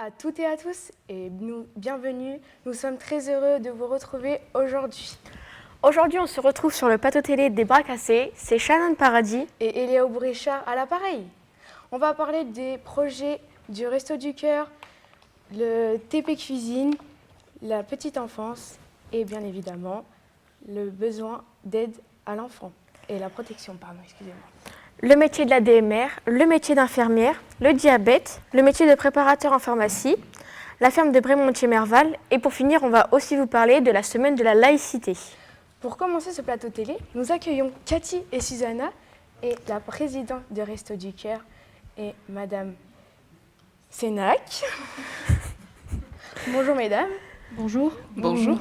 à toutes et à tous et bienvenue. Nous sommes très heureux de vous retrouver aujourd'hui. Aujourd'hui, on se retrouve sur le plateau télé des Bras Cassés. C'est Shannon Paradis Et Eléo Bouchard à l'appareil. On va parler des projets du Resto du Cœur, le TP Cuisine, la petite enfance et bien évidemment le besoin d'aide à l'enfant et la protection, excusez-moi. le métier de la DMR, le métier d'infirmière, le diabète, le métier de préparateur en pharmacie, la ferme de Brémontier-Merval et pour finir, on va aussi vous parler de la semaine de la laïcité. Pour commencer ce plateau télé, nous accueillons Cathy et Susanna et la présidente de Resto du Cœur et Madame Sénac. Bonjour mesdames. Bonjour. Bonjour.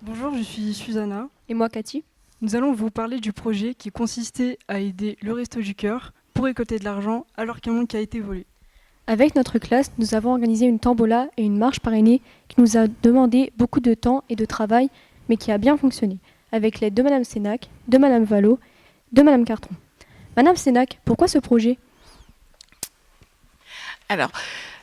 Bonjour, je suis Susanna. Et moi, Cathy. Nous allons vous parler du projet qui consistait à aider le Resto du Cœur pour récolter de l'argent alors qu'un manque a été volé. Avec notre classe, nous avons organisé une tombola et une marche parrainée qui nous a demandé beaucoup de temps et de travail, mais qui a bien fonctionné, avec l'aide de Madame Sénac, de Madame Vallot, de Madame Cartron. Madame Sénac, pourquoi ce projet ? Alors,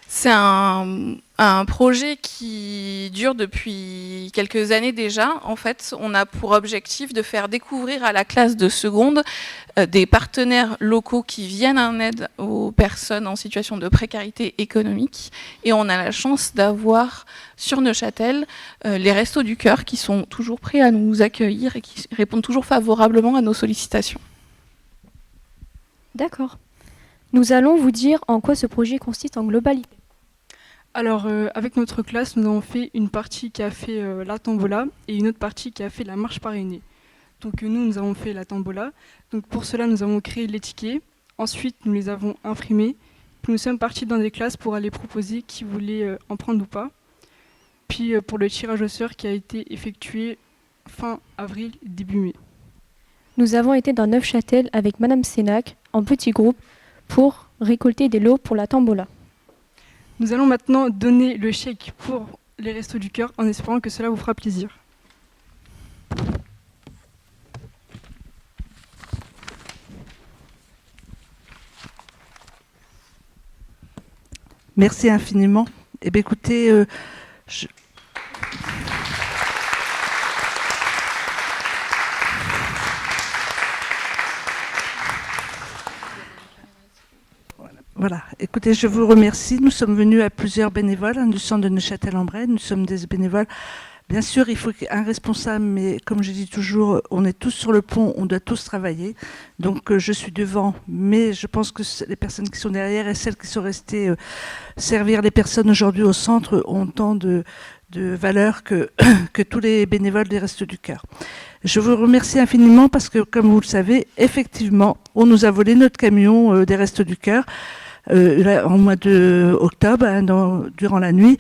c'est un projet qui dure depuis quelques années déjà. En fait, on a pour objectif de faire découvrir à la classe de seconde des partenaires locaux qui viennent en aide aux personnes en situation de précarité économique. Et on a la chance d'avoir sur Neuchâtel les Restos du Cœur qui sont toujours prêts à nous accueillir et qui répondent toujours favorablement à nos sollicitations. D'accord. Nous allons vous dire en quoi ce projet consiste en globalité. Alors, avec notre classe, nous avons fait une partie qui a fait la tombola et une autre partie qui a fait la marche parrainée. Donc nous avons fait la tombola. Donc pour cela, nous avons créé les tickets. Ensuite, nous les avons imprimés. Puis nous sommes partis dans des classes pour aller proposer qui voulait en prendre ou pas. Puis pour le tirage au sort qui a été effectué fin avril, début mai. Nous avons été dans Neufchâtel avec Madame Sénac en petit groupe pour récolter des lots pour la tombola. Nous allons maintenant donner le chèque pour les Restos du Cœur en espérant que cela vous fera plaisir. Merci infiniment. Eh bien, écoutez, Voilà. Écoutez, je vous remercie. Nous sommes venus à plusieurs bénévoles du centre de Neuchâtel-en-Bray. Nous sommes des bénévoles. Bien sûr, il faut un responsable, mais comme je dis toujours, on est tous sur le pont, on doit tous travailler. Donc, je suis devant, mais je pense que les personnes qui sont derrière et celles qui sont restées servir les personnes aujourd'hui au centre ont tant de valeur que tous les bénévoles des Restos du Cœur. Je vous remercie infiniment parce que, comme vous le savez, effectivement, on nous a volé notre camion des Restos du Cœur en mois d'octobre, durant la nuit.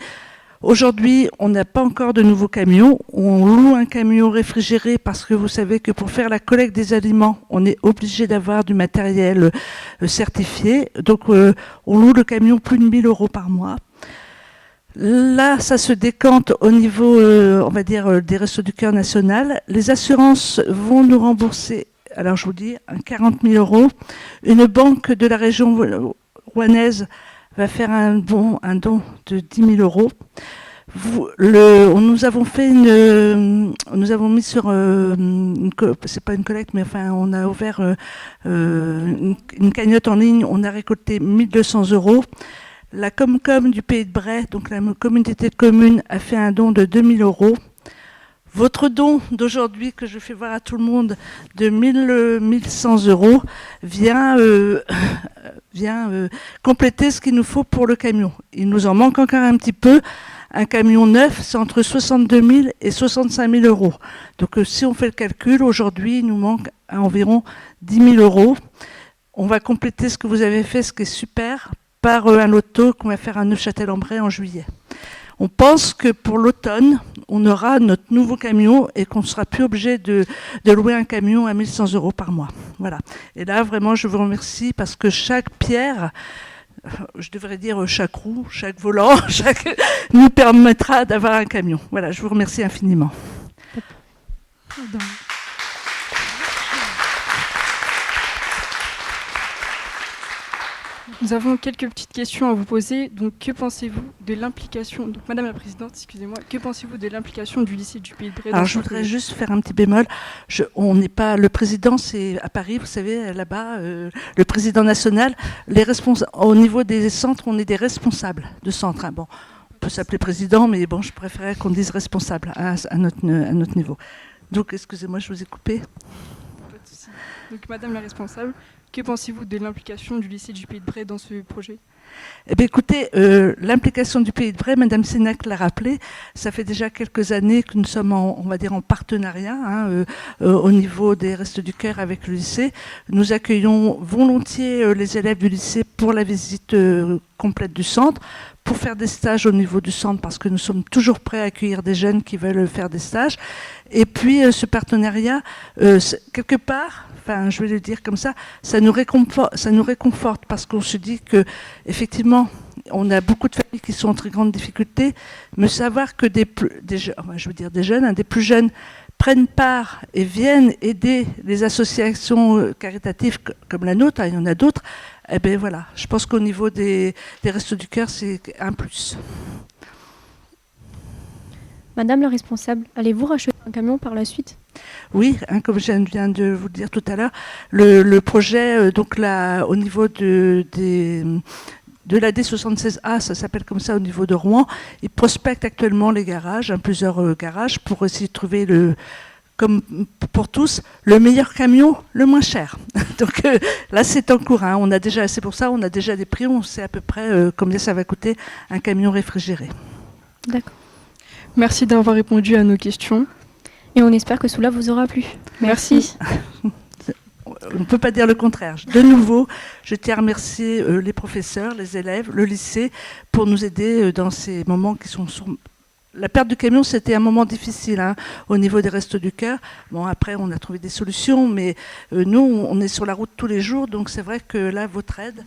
Aujourd'hui, on n'a pas encore de nouveaux camions. On loue un camion réfrigéré parce que vous savez que pour faire la collecte des aliments, on est obligé d'avoir du matériel certifié. Donc, on loue le camion plus de 1 000 € par mois. Là, ça se décante au niveau, on va dire, des Restos du Cœur national. Les assurances vont nous rembourser, alors je vous dis, 40 000 €. Une banque de la région rouennaise va faire un don de 10 000 €. Nous avons fait nous avons mis sur, c'est pas une collecte, mais enfin, on a ouvert une cagnotte en ligne. On a récolté 1 200 €. La Comcom du Pays de Bray, donc la communauté de communes, a fait un don de 2 000 €. Votre don d'aujourd'hui, que je fais voir à tout le monde, de 1 100 € vient compléter ce qu'il nous faut pour le camion. Il nous en manque encore un petit peu. Un camion neuf, c'est entre 62 000 et 65 000 €. Donc si on fait le calcul, aujourd'hui, il nous manque environ 10 000 €. On va compléter ce que vous avez fait, ce qui est super, par un loto qu'on va faire à Neufchâtel-en-Bray en juillet. On pense que pour l'automne, on aura notre nouveau camion et qu'on ne sera plus obligé de louer un camion à 1 100 € par mois. Voilà. Et là, vraiment, je vous remercie parce que chaque pierre, je devrais dire chaque roue, chaque volant, nous permettra d'avoir un camion. Voilà, je vous remercie infiniment. Pardon. nous avons quelques petites questions à vous poser. Donc, que pensez-vous de l'implication, donc Madame la Présidente, excusez-moi, que pensez-vous de l'implication du lycée du Pays de Bray dans Alors, ce je voudrais projet? juste faire un petit bémol. On n'est pas le président, c'est à Paris, vous savez, là-bas, le président national. Au niveau des centres, on est des responsables de centre. Hein. Bon, on peut s'appeler président, mais bon, je préférais qu'on dise responsable à notre niveau. Donc, excusez-moi, je vous ai coupé. Pas de souci. Donc, Madame la responsable, que pensez-vous de l'implication du lycée du Pays de Bray dans ce projet? Eh bien, écoutez, l'implication du Pays de Bray, Madame Sénac l'a rappelé, ça fait déjà quelques années que nous sommes on va dire en partenariat au niveau des Restos du Cœur avec le lycée. Nous accueillons volontiers les élèves du lycée pour la visite complète du centre, pour faire des stages au niveau du centre, parce que nous sommes toujours prêts à accueillir des jeunes qui veulent faire des stages. Et puis, ce partenariat, quelque part, enfin, je vais le dire comme ça nous réconforte parce qu'on se dit que, effectivement, on a beaucoup de familles qui sont en très grande difficulté, mais savoir que des jeunes, des plus jeunes prennent part et viennent aider les associations caritatives comme la nôtre, il y en a d'autres, eh bien voilà, je pense qu'au niveau des Restos du Cœur, c'est un plus. Madame la responsable, allez-vous racheter un camion par la suite? Oui, comme je viens de vous le dire tout à l'heure, le projet, donc là, au niveau de la D76A, ça s'appelle comme ça au niveau de Rouen, il prospecte actuellement les garages, plusieurs garages, pour essayer de trouver comme pour tous, le meilleur camion, le moins cher. Donc là, c'est en cours. C'est pour ça, on a déjà des prix, on sait à peu près combien ça va coûter un camion réfrigéré. D'accord. Merci d'avoir répondu à nos questions. Et on espère que cela vous aura plu. Merci. On ne peut pas dire le contraire. De nouveau, je tiens à remercier les professeurs, les élèves, le lycée, pour nous aider dans ces moments qui sont... La perte du camion, c'était un moment difficile au niveau des Restos du Cœur. Bon, après, on a trouvé des solutions, mais nous, on est sur la route tous les jours, donc c'est vrai que là, votre aide,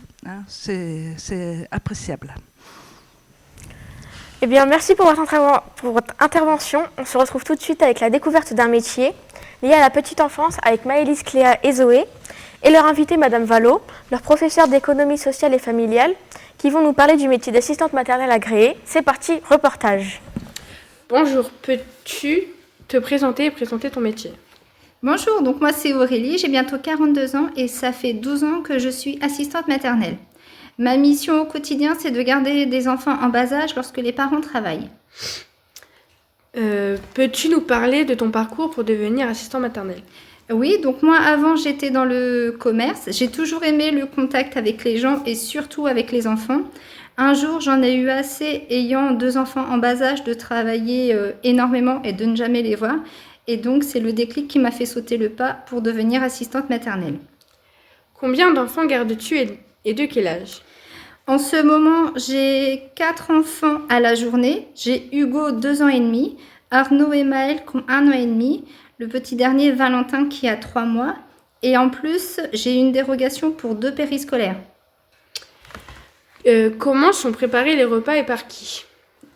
c'est appréciable. Eh bien, merci pour votre intervention. On se retrouve tout de suite avec la découverte d'un métier lié à la petite enfance avec Maëlys, Cléa et Zoé et leur invitée Madame Vallot, leur professeure d'économie sociale et familiale, qui vont nous parler du métier d'assistante maternelle agréée. C'est parti, reportage. Bonjour, peux-tu te présenter et présenter ton métier? Bonjour, donc moi c'est Aurélie, j'ai bientôt 42 ans et ça fait 12 ans que je suis assistante maternelle. Ma mission au quotidien, c'est de garder des enfants en bas âge lorsque les parents travaillent. Peux-tu nous parler de ton parcours pour devenir assistant maternel? Oui, donc moi avant j'étais dans le commerce, j'ai toujours aimé le contact avec les gens et surtout avec les enfants. Un jour j'en ai eu assez, ayant 2 enfants en bas âge, de travailler énormément et de ne jamais les voir. Et donc c'est le déclic qui m'a fait sauter le pas pour devenir assistante maternelle. Combien d'enfants gardes-tu et de quel âge? En ce moment, j'ai 4 enfants à la journée. J'ai Hugo, 2 ans et demi, Arnaud et Maël qui ont 1 an et demi, le petit dernier Valentin qui a 3 mois. Et en plus, j'ai une dérogation pour 2 périscolaires. Comment sont préparés les repas et par qui?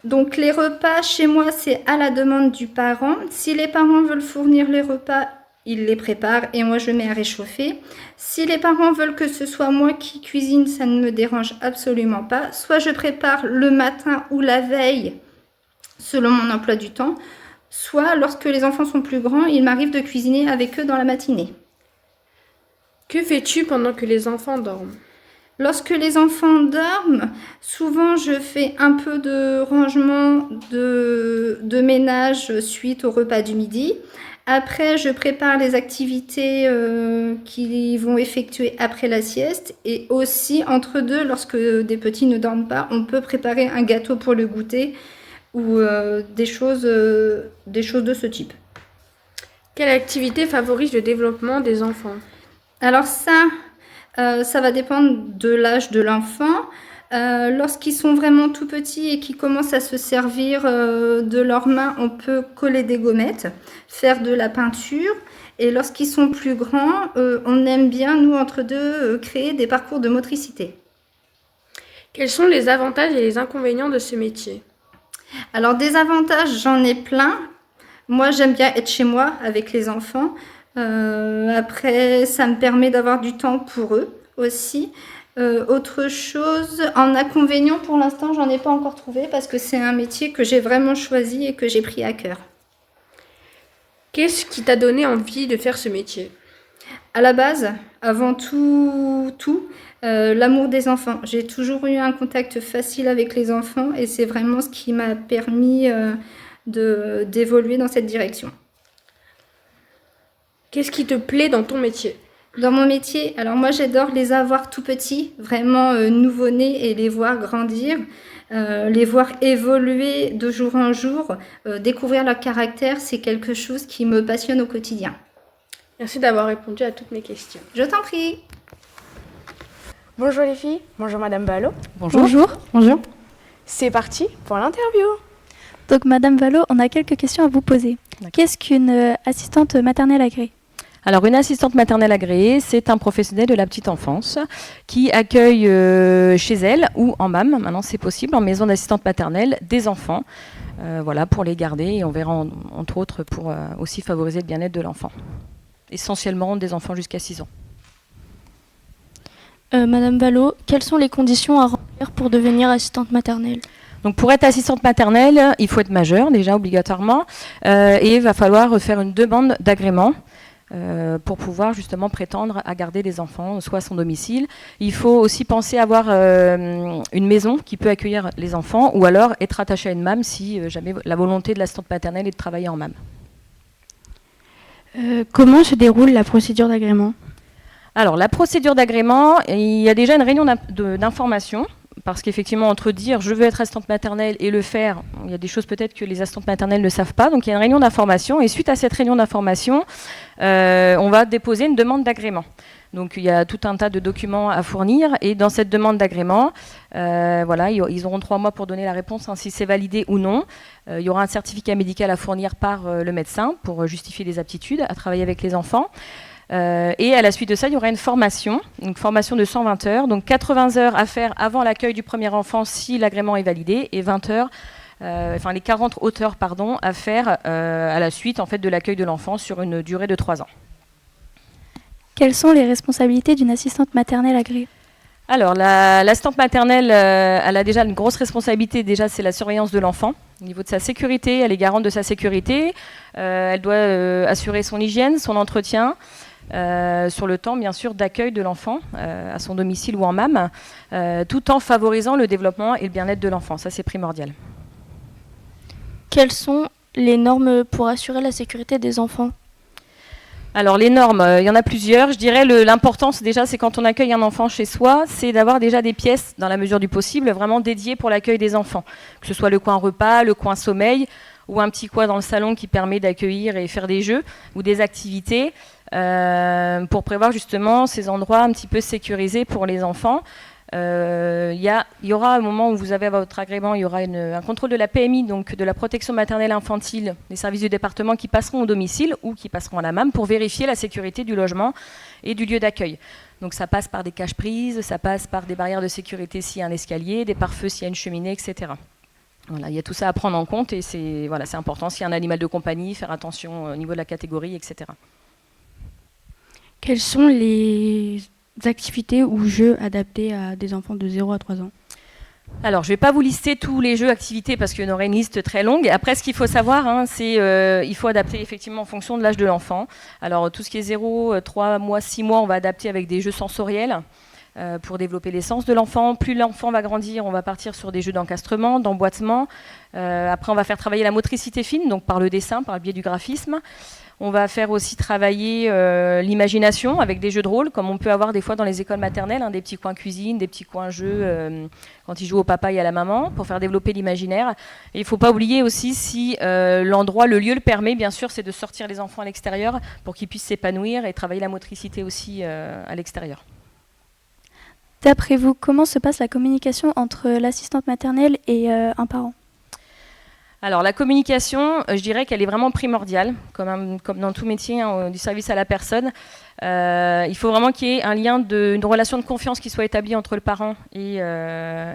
Donc les repas chez moi, c'est à la demande du parent. Si les parents veulent fournir les repas, ils les préparent et moi je mets à réchauffer. Si les parents veulent que ce soit moi qui cuisine, ça ne me dérange absolument pas. Soit je prépare le matin ou la veille, selon mon emploi du temps. Soit lorsque les enfants sont plus grands, il m'arrive de cuisiner avec eux dans la matinée. Que fais-tu pendant que les enfants dorment? Lorsque les enfants dorment, souvent je fais un peu de rangement, de ménage suite au repas du midi. Après, je prépare les activités qu'ils vont effectuer après la sieste. Et aussi, entre deux, lorsque des petits ne dorment pas, on peut préparer un gâteau pour le goûter ou des choses de ce type. Quelle activité favorise le développement des enfants? Alors ça va dépendre de l'âge de l'enfant. Lorsqu'ils sont vraiment tout petits et qu'ils commencent à se servir de leurs mains, on peut coller des gommettes, faire de la peinture. Et lorsqu'ils sont plus grands, on aime bien, nous, entre deux, créer des parcours de motricité. Quels sont les avantages et les inconvénients de ce métier? Alors, des avantages, j'en ai plein. Moi, j'aime bien être chez moi avec les enfants. Après, ça me permet d'avoir du temps pour eux aussi. Autre chose, en inconvénient, pour l'instant, j'en ai pas encore trouvé parce que c'est un métier que j'ai vraiment choisi et que j'ai pris à cœur. Qu'est-ce qui t'a donné envie de faire ce métier? À la base, avant tout, l'amour des enfants. J'ai toujours eu un contact facile avec les enfants et c'est vraiment ce qui m'a permis d'évoluer dans cette direction. Qu'est-ce qui te plaît dans ton métier? Dans mon métier, alors moi j'adore les avoir tout petits, vraiment nouveau-nés et les voir grandir, les voir évoluer de jour en jour, découvrir leur caractère, c'est quelque chose qui me passionne au quotidien. Merci d'avoir répondu à toutes mes questions. Je t'en prie. Bonjour les filles, bonjour Madame Vallot. Bonjour. Bonjour. C'est parti pour l'interview. Donc Madame Vallot, on a quelques questions à vous poser. Qu'est-ce qu'une assistante maternelle agréée? Alors, une assistante maternelle agréée, c'est un professionnel de la petite enfance qui accueille chez elle ou en MAM, maintenant c'est possible, en maison d'assistante maternelle, des enfants, voilà, pour les garder et on verra entre autres pour aussi favoriser le bien-être de l'enfant. Essentiellement des enfants jusqu'à 6 ans. Madame Vallot, quelles sont les conditions à remplir pour devenir assistante maternelle? Donc pour être assistante maternelle, il faut être majeur déjà obligatoirement et il va falloir faire une demande d'agrément. Pour pouvoir justement prétendre à garder des enfants, soit à son domicile. Il faut aussi penser à avoir une maison qui peut accueillir les enfants ou alors être attaché à une MAM si jamais la volonté de l'assistante maternelle est de travailler en MAM. Comment se déroule la procédure d'agrément? Alors la procédure d'agrément, il y a déjà une réunion d'information. Parce qu'effectivement, entre dire je veux être assistante maternelle et le faire, il y a des choses peut-être que les assistantes maternelles ne savent pas. Donc il y a une réunion d'information et suite à cette réunion d'information, on va déposer une demande d'agrément. Donc il y a tout un tas de documents à fournir et dans cette demande d'agrément, voilà, ils auront 3 mois pour donner la réponse, hein, si c'est validé ou non. Il y aura un certificat médical à fournir par le médecin pour justifier les aptitudes à travailler avec les enfants. Et à la suite de ça, il y aura une formation de 120 heures, donc 80 heures à faire avant l'accueil du premier enfant si l'agrément est validé, et 20 heures, les 40 autres heures à faire à la suite en fait, de l'accueil de l'enfant sur une durée de 3 ans. Quelles sont les responsabilités d'une assistante maternelle agréée? Alors, l'assistante maternelle, elle a déjà une grosse responsabilité. Déjà, c'est la surveillance de l'enfant. Au niveau de sa sécurité, elle est garante de sa sécurité. Elle doit assurer son hygiène, son entretien. Sur le temps, bien sûr, d'accueil de l'enfant à son domicile ou en MAM, tout en favorisant le développement et le bien-être de l'enfant. Ça, c'est primordial. Quelles sont les normes pour assurer la sécurité des enfants? Alors, les normes, il y en a plusieurs. Je dirais l'importance, déjà, c'est quand on accueille un enfant chez soi, c'est d'avoir déjà des pièces, dans la mesure du possible, vraiment dédiées pour l'accueil des enfants. Que ce soit le coin repas, le coin sommeil, ou un petit coin dans le salon qui permet d'accueillir et faire des jeux ou des activités. Pour prévoir justement ces endroits un petit peu sécurisés pour les enfants. Il y aura, au moment où vous avez votre agrément, il y aura un contrôle de la PMI, donc de la protection maternelle infantile, des services du département qui passeront au domicile ou qui passeront à la MAM pour vérifier la sécurité du logement et du lieu d'accueil. Donc ça passe par des caches-prises, ça passe par des barrières de sécurité s'il y a un escalier, des pare-feux s'il y a une cheminée, etc. Voilà, il y a tout ça à prendre en compte et c'est important. S'il y a un animal de compagnie, faire attention au niveau de la catégorie, etc. Quelles sont les activités ou jeux adaptés à des enfants de 0 à 3 ans? Alors, je ne vais pas vous lister tous les jeux, activités, parce qu'il y en aurait une liste très longue. Après, ce qu'il faut savoir, c'est qu'il faut adapter effectivement en fonction de l'âge de l'enfant. Alors, tout ce qui est 0, 3 mois, 6 mois, on va adapter avec des jeux sensoriels pour développer les sens de l'enfant. Plus l'enfant va grandir, on va partir sur des jeux d'encastrement, d'emboîtement. Après, on va faire travailler la motricité fine, donc par le dessin, par le biais du graphisme. On va faire aussi travailler l'imagination avec des jeux de rôle, comme on peut avoir des fois dans les écoles maternelles, des petits coins cuisine, des petits coins jeux quand ils jouent au papa et à la maman, pour faire développer l'imaginaire. Et il ne faut pas oublier aussi si l'endroit, le lieu le permet, bien sûr, c'est de sortir les enfants à l'extérieur pour qu'ils puissent s'épanouir et travailler la motricité aussi à l'extérieur. D'après vous, comment se passe la communication entre l'assistante maternelle et un parent? Alors la communication, je dirais qu'elle est vraiment primordiale, comme dans tout métier du service à la personne. Il faut vraiment qu'il y ait un lien, une relation de confiance qui soit établie entre le parent et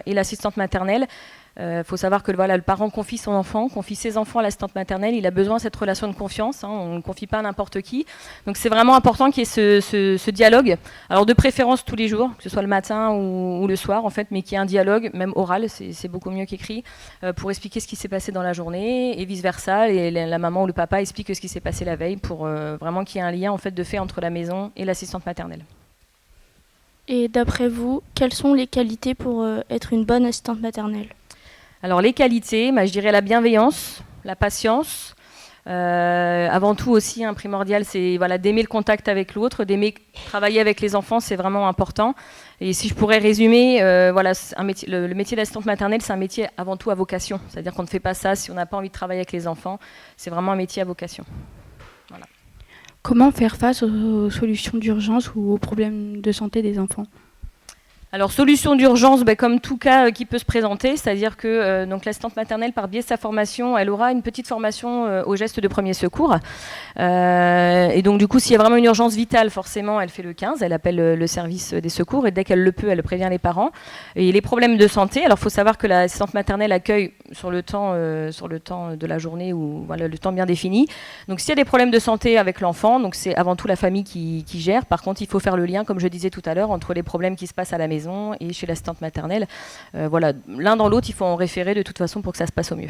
l'assistante maternelle. Faut savoir que voilà, le parent confie son enfant, confie ses enfants à l'assistante maternelle. Il a besoin de cette relation de confiance. On ne confie pas à n'importe qui. Donc c'est vraiment important qu'il y ait ce dialogue. Alors de préférence tous les jours, que ce soit le matin ou le soir en fait, mais qu'il y ait un dialogue, même oral, c'est beaucoup mieux qu'écrit, pour expliquer ce qui s'est passé dans la journée et vice versa. Et la maman ou le papa explique ce qui s'est passé la veille pour vraiment qu'il y ait un lien en fait de fait entre la maison et l'assistante maternelle. Et d'après vous, quelles sont les qualités pour être une bonne assistante maternelle? Alors les qualités, je dirais la bienveillance, la patience. Avant tout aussi, primordial, c'est voilà, d'aimer le contact avec l'autre, d'aimer travailler avec les enfants, c'est vraiment important. Et si je pourrais résumer, voilà, le métier d'assistante maternelle, c'est un métier avant tout à vocation. C'est-à-dire qu'on ne fait pas ça si on n'a pas envie de travailler avec les enfants. C'est vraiment un métier à vocation. Voilà. Comment faire face aux solutions d'urgence ou aux problèmes de santé des enfants? Alors, solution d'urgence, comme tout cas qui peut se présenter, c'est-à-dire que donc l'assistante maternelle, par biais de sa formation, elle aura une petite formation aux gestes de premier secours. Et donc, du coup, s'il y a vraiment une urgence vitale, forcément, elle fait le 15, elle appelle le service des secours et dès qu'elle le peut, elle prévient les parents. Et les problèmes de santé, alors il faut savoir que l'assistante maternelle accueille sur le temps de la journée ou voilà, le temps bien défini. Donc, s'il y a des problèmes de santé avec l'enfant, donc c'est avant tout la famille qui gère. Par contre, il faut faire le lien, comme je disais tout à l'heure, entre les problèmes qui se passent à la maison et chez l'assistante maternelle. Voilà, l'un dans l'autre, il faut en référer de toute façon pour que ça se passe au mieux.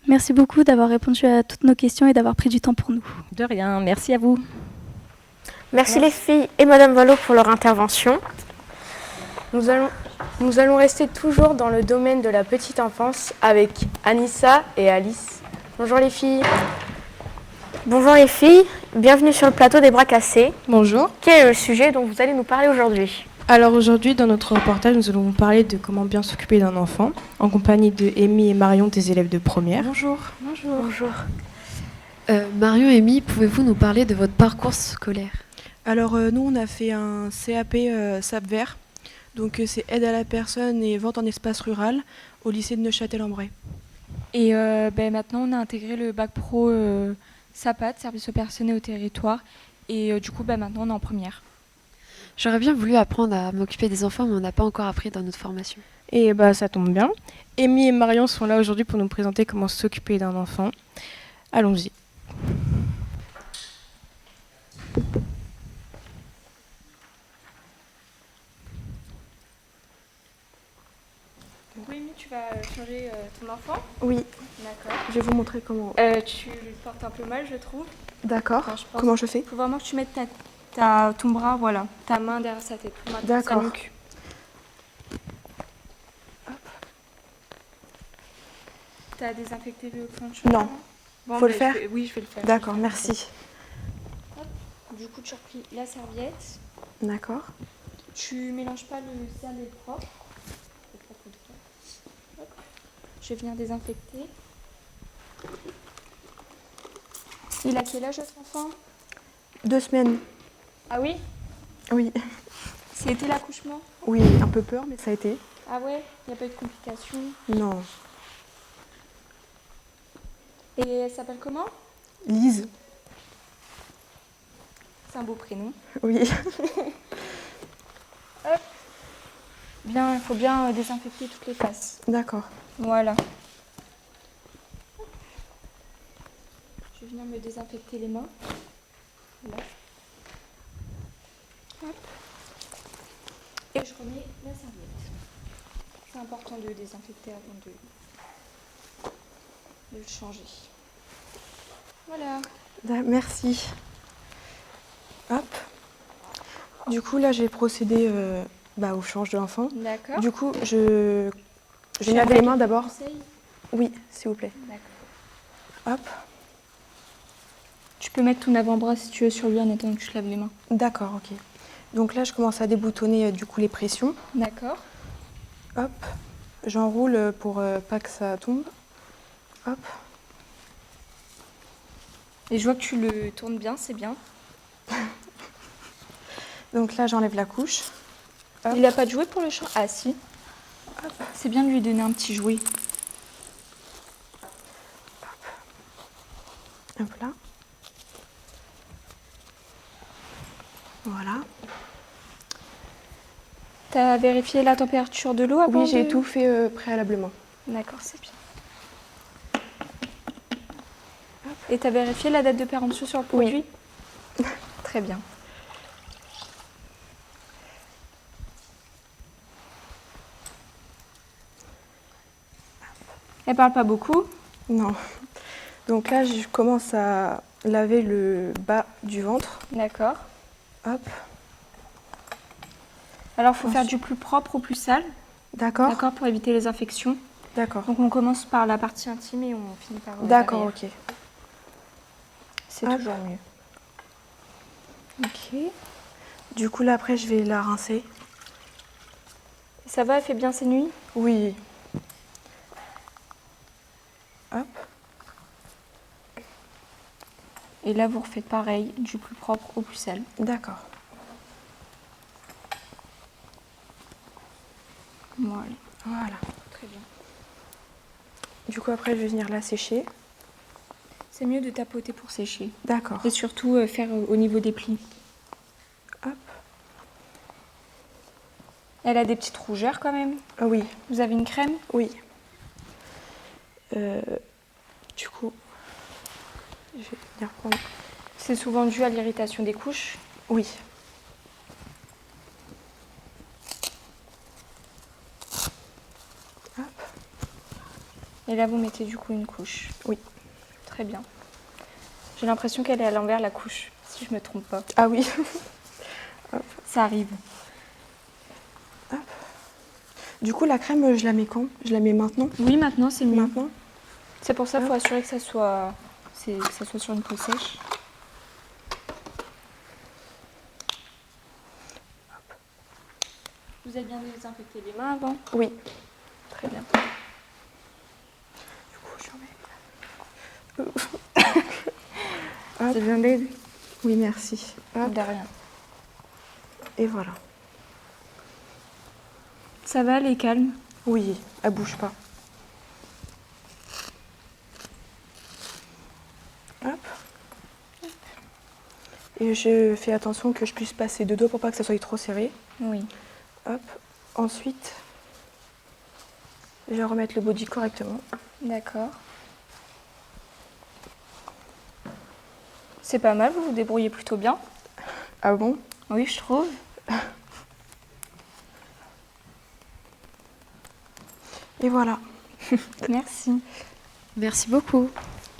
Merci beaucoup d'avoir répondu à toutes nos questions et d'avoir pris du temps pour nous. De rien, merci à vous. Merci les filles et Madame Vallot pour leur intervention. Nous allons rester toujours dans le domaine de la petite enfance avec Anissa et Alice. Bonjour les filles. Bonjour les filles, bienvenue sur le plateau des Bras Cassés. Bonjour. Quel est le sujet dont vous allez nous parler aujourd'hui? Alors aujourd'hui, dans notre reportage, nous allons vous parler de comment bien s'occuper d'un enfant, en compagnie de Amy et Marion, des élèves de première. Bonjour. Bonjour. Bonjour. Marion et Amy, pouvez-vous nous parler de votre parcours scolaire? Alors nous, on a fait un CAP SAP Vert, donc c'est aide à la personne et vente en espace rural au lycée de Neuchâtel-en-Bray. Et maintenant, on a intégré le bac pro SAPAT, service aux personnes et au territoire, et du coup, maintenant, on est en première. J'aurais bien voulu apprendre à m'occuper des enfants, mais on n'a pas encore appris dans notre formation. Et ça tombe bien. Amy et Marion sont là aujourd'hui pour nous présenter comment s'occuper d'un enfant. Allons-y. Oui, Amy, tu vas changer ton enfant? Oui. D'accord. Je vais vous montrer comment. Tu le portes un peu mal, je trouve. D'accord. Enfin, Comment je fais? Il faut vraiment que tu mettes ton bras, voilà, ta main derrière sa tête. D'accord. Tu as désinfecté le planche? Non. Bon, Faut le faire? Oui, je vais le faire. D'accord, merci. Hop. Du coup, tu replis la serviette. D'accord. Tu mélanges pas le sel et le propre. Hop. Je vais venir désinfecter. Il a quel âge, votre enfant? 2 semaines. Ah oui? Oui. C'était l'accouchement? Oui, un peu peur, mais ça a été. Ah ouais? Il n'y a pas eu de complications? Non. Et elle s'appelle comment? Lise. C'est un beau prénom. Oui. Hop. Bien, il faut bien désinfecter toutes les faces. D'accord. Voilà. Je vais venir me désinfecter les mains. Là. Hop. Et je remets la serviette. C'est important de désinfecter avant de le changer. Voilà. Merci. Hop. Du coup, là, j'ai procédé au change de l'enfant. D'accord. Du coup, je lave les mains d'abord. Oui, s'il vous plaît. D'accord. Hop. Tu peux mettre ton avant-bras si tu veux sur lui en attendant que tu te laves les mains. D'accord, ok. Donc là, je commence à déboutonner du coup les pressions. D'accord. Hop. J'enroule pour pas que ça tombe. Hop. Et je vois que tu le tournes bien, c'est bien. Donc là, j'enlève la couche. Hop. Il n'a pas de jouet pour le chat? Ah si. C'est bien de lui donner un petit jouet. Hop là. Voilà. Tu as vérifié la température de l'eau avant Oui, j'ai de- tout fait préalablement. D'accord, c'est bien. Et tu as vérifié la date de péremption sur le produit? Très bien. Elle parle pas beaucoup? Non. Donc là, je commence à laver le bas du ventre. D'accord. Hop. Alors, il faut faire du plus propre au plus sale. D'accord. D'accord, pour éviter les infections. D'accord. Donc, on commence par la partie intime et on finit par... D'accord, derrière. ok. C'est Hop. toujours mieux. Ok. Du coup, là, après, je vais la rincer. Et ça va, elle fait bien ses nuits? Oui. Hop. Et là, vous refaites pareil, du plus propre au plus sale. D'accord. Voilà. Voilà. Très bien. Du coup, après, je vais venir la sécher. C'est mieux de tapoter pour sécher. D'accord. Et surtout faire au niveau des plis. Hop. Elle a des petites rougeurs quand même. Ah oui. Vous avez une crème? Oui. Du coup, je vais venir prendre. C'est souvent dû à l'irritation des couches. Oui. Hop. Et là, vous mettez du coup une couche. Oui. Très bien. J'ai l'impression qu'elle est à l'envers la couche, si je me trompe pas. Ah oui. Hop. Ça arrive. Hop. Du coup, la crème, je la mets quand? Je la mets maintenant? Oui, maintenant c'est mieux. Maintenant? C'est pour ça qu'il faut assurer que ça soit sur une peau sèche. Vous avez bien désinfecté les mains avant? Oui. Très bien. Du coup, je remets. C'est bien d'aide? Oui, merci. Hop. De rien. Et voilà. Ça va, elle est calme? Oui, elle bouge pas. Hop. Et je fais attention que je puisse passer deux doigts pour pas que ça soit trop serré. Oui. Hop. Ensuite, je vais remettre le body correctement. D'accord. C'est pas mal, vous vous débrouillez plutôt bien. Ah bon? Oui, je trouve. Et voilà. Merci. Merci beaucoup.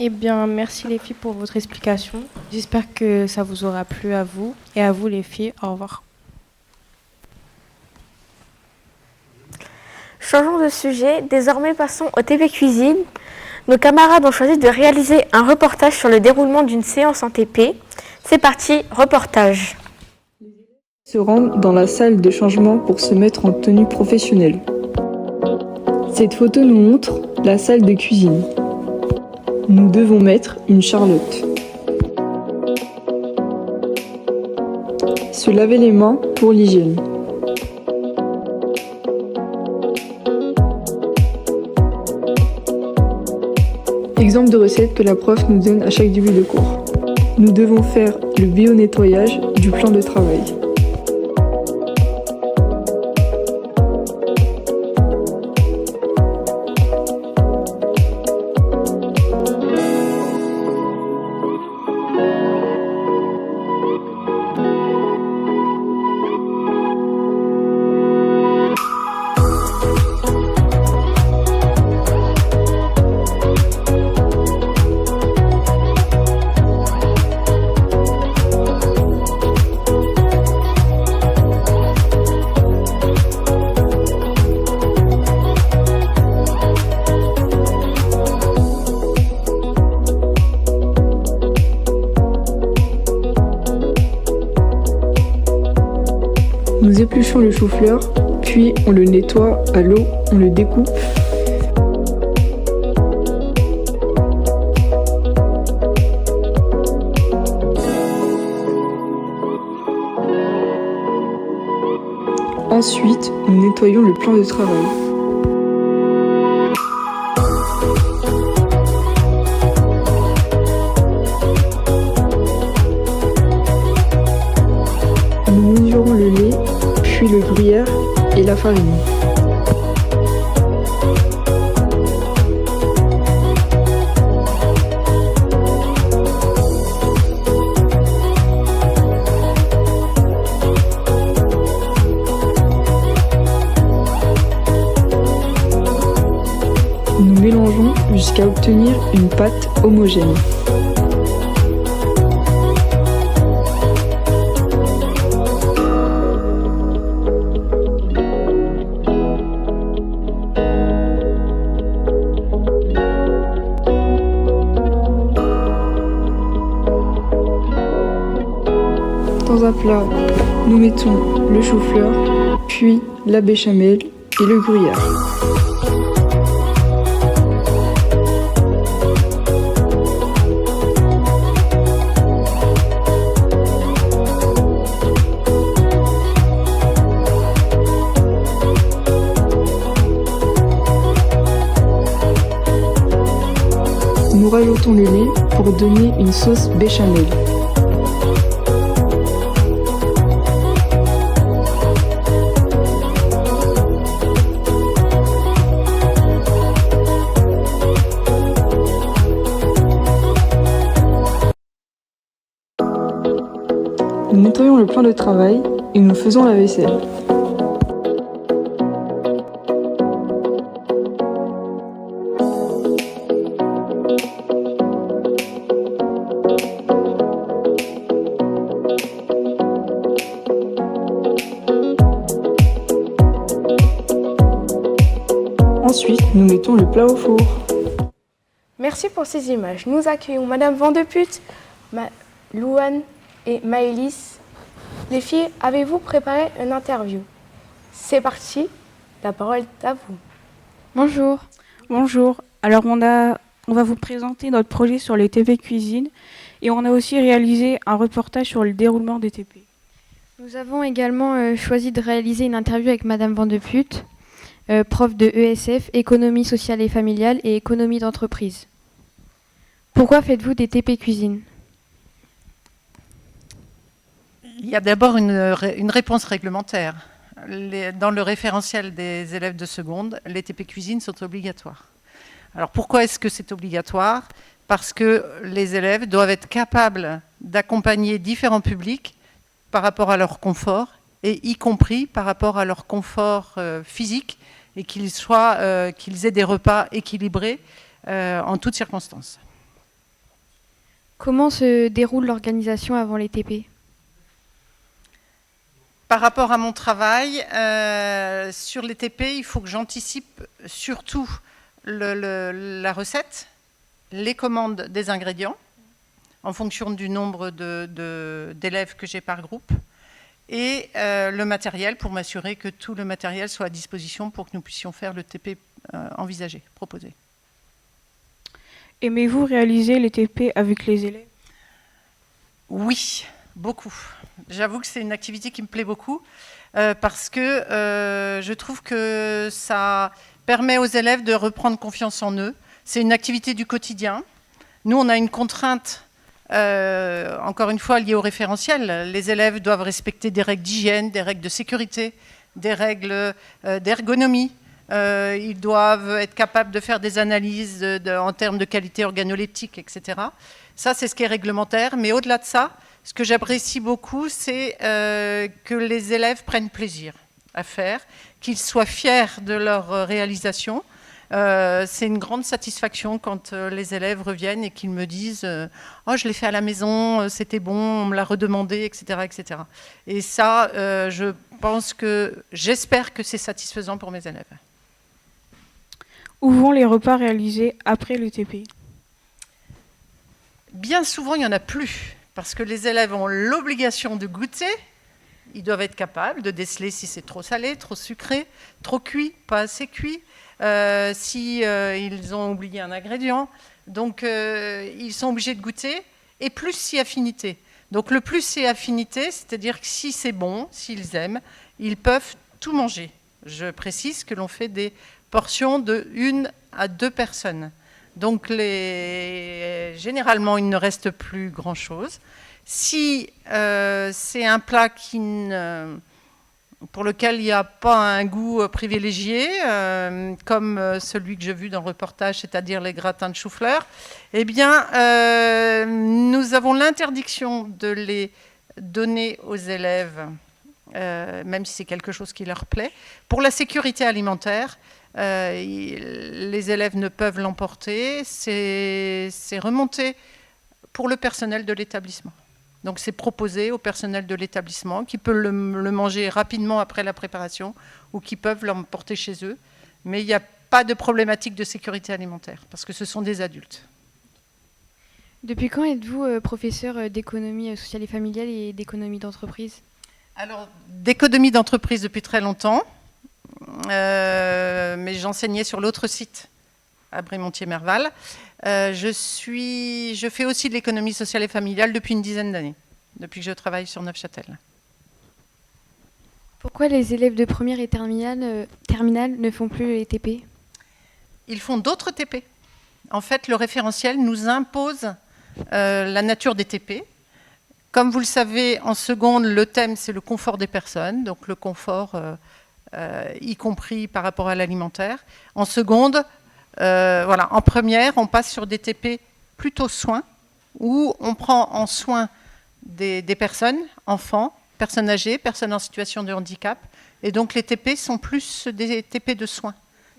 Eh bien, merci les filles pour votre explication. J'espère que ça vous aura plu à vous et à vous les filles. Au revoir. Changeons de sujet, désormais passons au TP Cuisine. Nos camarades ont choisi de réaliser un reportage sur le déroulement d'une séance en TP. C'est parti, reportage. Se rendent dans la salle de changement pour se mettre en tenue professionnelle. Cette photo nous montre la salle de cuisine. Nous devons mettre une charlotte. Se laver les mains pour l'hygiène. Exemple de recette que la prof nous donne à chaque début de cours. Nous devons faire le bio-nettoyage du plan de travail. Nous épluchons le chou-fleur, puis on le nettoie à l'eau, on le découpe. Ensuite, nous nettoyons le plan de travail. Nous mesurons le lait, puis le gruyère et la farine. Nous mélangeons jusqu'à obtenir une pâte homogène. Dans un plat, nous mettons le chou-fleur, puis la béchamel et le gruyère. Nous rajoutons le lait pour donner une sauce béchamel. Nous nettoyons le plan de travail et nous faisons la vaisselle. Ensuite, nous mettons le plat au four. Merci pour ces images. Nous accueillons Madame Vandeput, Louane et Maëlys. Les filles, avez-vous préparé une interview? C'est parti, la parole est à vous. Bonjour. Bonjour. Alors on va vous présenter notre projet sur les TP cuisine et on a aussi réalisé un reportage sur le déroulement des TP. Nous avons également choisi de réaliser une interview avec Madame Vandeput, prof de ESF, économie sociale et familiale et économie d'entreprise. Pourquoi faites-vous des TP cuisine? Il y a d'abord une réponse réglementaire. Dans le référentiel des élèves de seconde, les TP cuisine sont obligatoires. Alors pourquoi est-ce que c'est obligatoire? Parce que les élèves doivent être capables d'accompagner différents publics par rapport à leur confort, et y compris par rapport à leur confort physique, et qu'ils aient des repas équilibrés en toutes circonstances. Comment se déroule l'organisation avant les TP? Par rapport à mon travail, sur les TP, il faut que j'anticipe surtout la recette, les commandes des ingrédients, en fonction du nombre d'élèves que j'ai par groupe, et le matériel pour m'assurer que tout le matériel soit à disposition pour que nous puissions faire le TP envisagé, proposé. Aimez-vous réaliser les TP avec les élèves? Oui, beaucoup. J'avoue que c'est une activité qui me plaît beaucoup parce que je trouve que ça permet aux élèves de reprendre confiance en eux. C'est une activité du quotidien. Nous, on a une contrainte, encore une fois, liée au référentiel. Les élèves doivent respecter des règles d'hygiène, des règles de sécurité, des règles d'ergonomie. Ils doivent être capables de faire des analyses en termes de qualité organoleptique, etc. Ça, c'est ce qui est réglementaire. Mais au-delà de ça, ce que j'apprécie beaucoup, c'est que les élèves prennent plaisir à faire, qu'ils soient fiers de leur réalisation. C'est une grande satisfaction quand les élèves reviennent et qu'ils me disent « Oh, je l'ai fait à la maison, c'était bon, on me l'a redemandé, etc. etc. » Et ça, j'espère que c'est satisfaisant pour mes élèves. Où vont les repas réalisés après le TP? Bien souvent, il n'y en a plus, parce que les élèves ont l'obligation de goûter. Ils doivent être capables de déceler si c'est trop salé, trop sucré, trop cuit, pas assez cuit, si ils ont oublié un ingrédient. Donc, ils sont obligés de goûter, et plus si affinité. Donc, le plus c'est affinité, c'est-à-dire que si c'est bon, s'ils aiment, ils peuvent tout manger. Je précise que l'on fait des portions de 1 à 2 personnes. Donc, généralement, il ne reste plus grand-chose. Si c'est un plat qui ne pour lequel il n'y a pas un goût privilégié, comme celui que j'ai vu dans le reportage, c'est-à-dire les gratins de chou-fleur, eh bien, nous avons l'interdiction de les donner aux élèves, même si c'est quelque chose qui leur plaît. Pour la sécurité alimentaire, les élèves ne peuvent l'emporter, c'est remonté pour le personnel de l'établissement. Donc c'est proposé au personnel de l'établissement qui peut le manger rapidement après la préparation ou qui peuvent l'emporter chez eux. Mais il n'y a pas de problématique de sécurité alimentaire parce que ce sont des adultes. Depuis quand êtes-vous professeur d'économie sociale et familiale et d'économie d'entreprise? Alors, d'économie d'entreprise depuis très longtemps, mais j'enseignais sur l'autre site, à Brémontier-Merval. Je fais aussi de l'économie sociale et familiale depuis une dizaine d'années, depuis que je travaille sur Neufchâtel. Pourquoi les élèves de première et terminale ne font plus les TP? Ils font d'autres TP. En fait, le référentiel nous impose la nature des TP. Comme vous le savez, en seconde, le thème, c'est le confort des personnes, donc le confort, y compris par rapport à l'alimentaire. En seconde, voilà, en première, on passe sur des TP plutôt soins, où on prend en soin des personnes, enfants, personnes âgées, personnes en situation de handicap. Et donc les TP sont plus des TP de soins.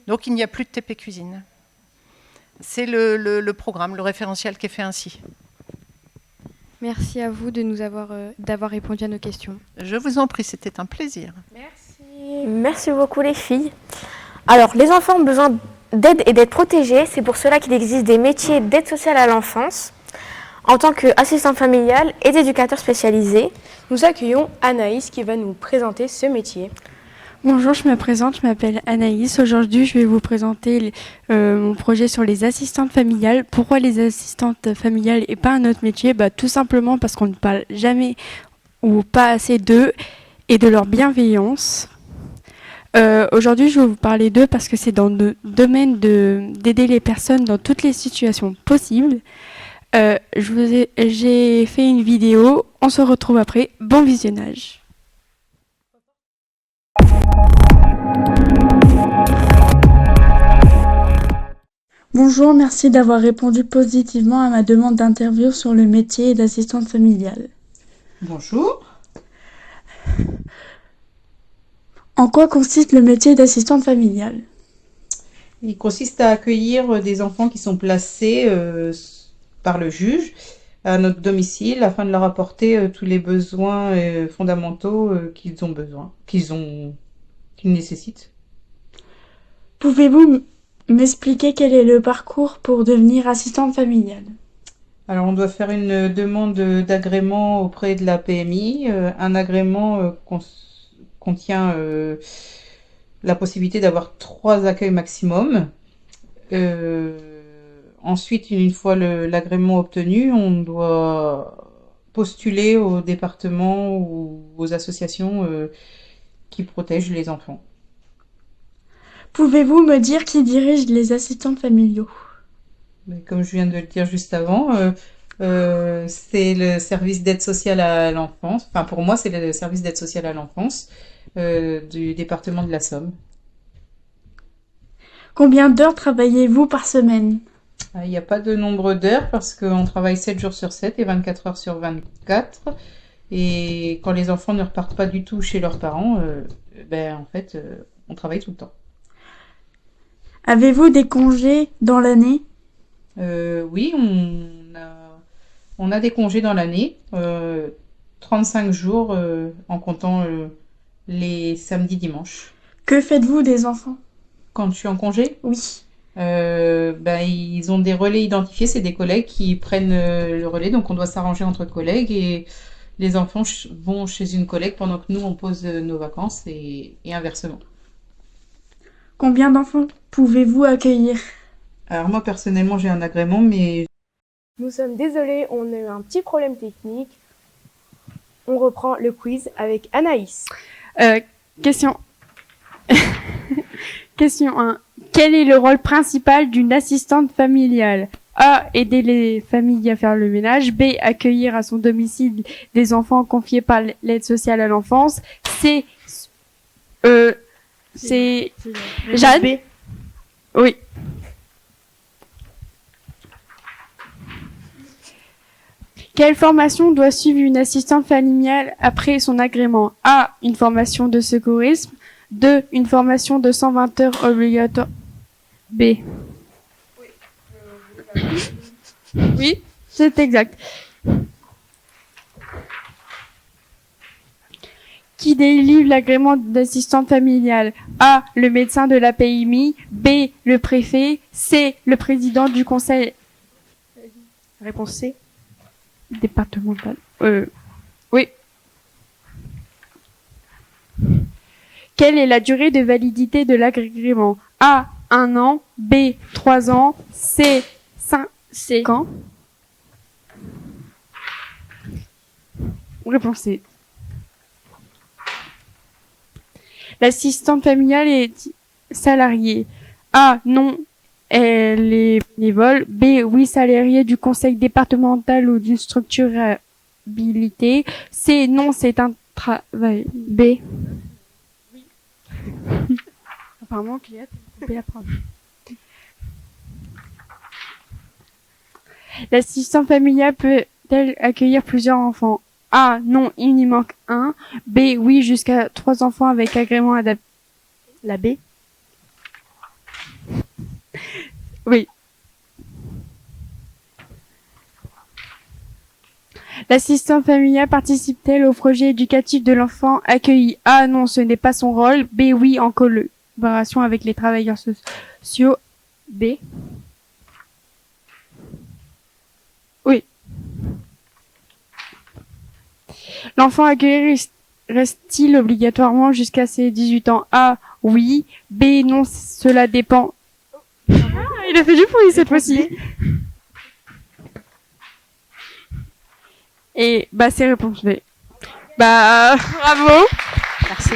Donc il n'y a plus de TP cuisine. C'est le programme, le référentiel qui est fait ainsi. Merci à vous de nous d'avoir répondu à nos questions. Je vous en prie, c'était un plaisir. Merci. Merci beaucoup les filles. Alors, les enfants ont besoin d'aide et d'être protégés. C'est pour cela qu'il existe des métiers d'aide sociale à l'enfance. En tant qu'assistant familial et d'éducateur spécialisé, nous accueillons Anaïs qui va nous présenter ce métier. Bonjour, je me présente, je m'appelle Anaïs. Aujourd'hui, je vais vous présenter mon projet sur les assistantes familiales. Pourquoi les assistantes familiales et pas un autre métier? Tout simplement parce qu'on ne parle jamais ou pas assez d'eux et de leur bienveillance. Aujourd'hui, je vais vous parler d'eux parce que c'est dans le domaine d'aider les personnes dans toutes les situations possibles. J'ai fait une vidéo, on se retrouve après. Bon visionnage. Bonjour, merci d'avoir répondu positivement à ma demande d'interview sur le métier d'assistante familiale. Bonjour. En quoi consiste le métier d'assistante familiale? Il consiste à accueillir des enfants qui sont placés par le juge à notre domicile afin de leur apporter tous les besoins fondamentaux qu'ils nécessitent. Pouvez-vous m'expliquer quel est le parcours pour devenir assistante familiale? Alors, on doit faire une demande d'agrément auprès de la PMI. Un agrément contient la possibilité d'avoir 3 accueils maximum. Ensuite, une fois l'agrément obtenu, on doit postuler au département ou aux associations qui protègent les enfants. Pouvez-vous me dire qui dirige les assistants familiaux? Comme je viens de le dire juste avant, c'est le service d'aide sociale à l'enfance. Enfin, pour moi, c'est le service d'aide sociale à l'enfance du département de la Somme. Combien d'heures travaillez-vous par semaine? Il n'y a pas de nombre d'heures parce qu'on travaille 7 jours sur 7 et 24 heures sur 24. Et quand les enfants ne repartent pas du tout chez leurs parents, en fait, on travaille tout le temps. Avez-vous des congés dans l'année? Oui, on a des congés dans l'année, 35 jours en comptant les samedis, dimanches. Que faites-vous des enfants? Quand je suis en congé? Oui. Ils ont des relais identifiés, c'est des collègues qui prennent le relais, donc on doit s'arranger entre collègues et les enfants vont chez une collègue pendant que nous on pose nos vacances et inversement. Combien d'enfants pouvez-vous accueillir? Alors moi personnellement j'ai un agrément mais... Nous sommes désolés, on a eu un petit problème technique. On reprend le quiz avec Anaïs. Question. Question 1. Quel est le rôle principal d'une assistante familiale? A. Aider les familles à faire le ménage. B. Accueillir à son domicile des enfants confiés par l'aide sociale à l'enfance. C. C'est Jeanne. Oui. Quelle formation doit suivre une assistante familiale après son agrément? A. Une formation de secourisme. 2. Une formation de 120 heures obligatoire. B. Oui, c'est exact. Qui délivre l'agrément d'assistante familiale? A. Le médecin de la PMI. B. Le préfet. C. Le président du conseil. Réponse C. Départemental. Oui. Quelle est la durée de validité de l'agrément? A. 1 an. B. 3 ans. C. 5 ans. Réponse C. L'assistante familiale est salariée. A. Non, elle est bénévole. B. Oui, salariée du conseil départemental ou d'une structure habilitée. C. Non, c'est un travail. B. Apparemment, Juliette, vous pouvez la prendre. L'assistante familiale peut-elle accueillir plusieurs enfants? A. Non, il y manque un. B. Oui, jusqu'à 3 enfants avec agrément adapté. La B. Oui. L'assistante familiale participe-t-elle au projet éducatif de l'enfant accueilli? A. Non, ce n'est pas son rôle. B. Oui, en collaboration avec les travailleurs sociaux. B. Oui. L'enfant accueilli reste-t-il obligatoirement jusqu'à ses 18 ans? A. Oui. B. Non, cela dépend. Ah, il a fait du bruit cette fois-ci. Et bah c'est réponse B. Bah bravo. Merci.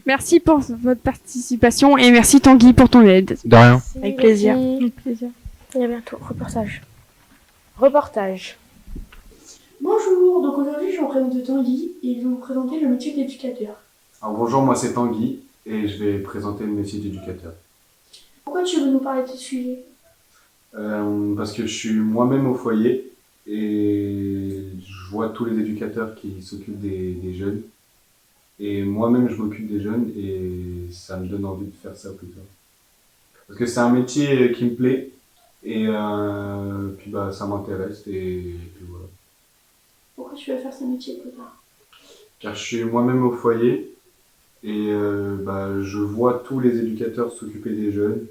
Merci pour votre participation et merci Tanguy pour ton aide. De rien. Avec plaisir. Avec plaisir. Et à bientôt. Reportage. Bonjour, donc aujourd'hui je vais vous présenter Tanguy et je vais vous présenter le métier d'éducateur. Alors bonjour, moi c'est Tanguy et je vais présenter le métier d'éducateur. Pourquoi tu veux nous parler de ce sujet? Parce que je suis moi-même au foyer et je vois tous les éducateurs qui s'occupent des jeunes. Et moi-même je m'occupe des jeunes et ça me donne envie de faire ça plus tard. Parce que c'est un métier qui me plaît et puis bah ça m'intéresse et puis voilà. Pourquoi tu veux faire ce métier plus tard? Car je suis moi-même au foyer et je vois tous les éducateurs s'occuper des jeunes.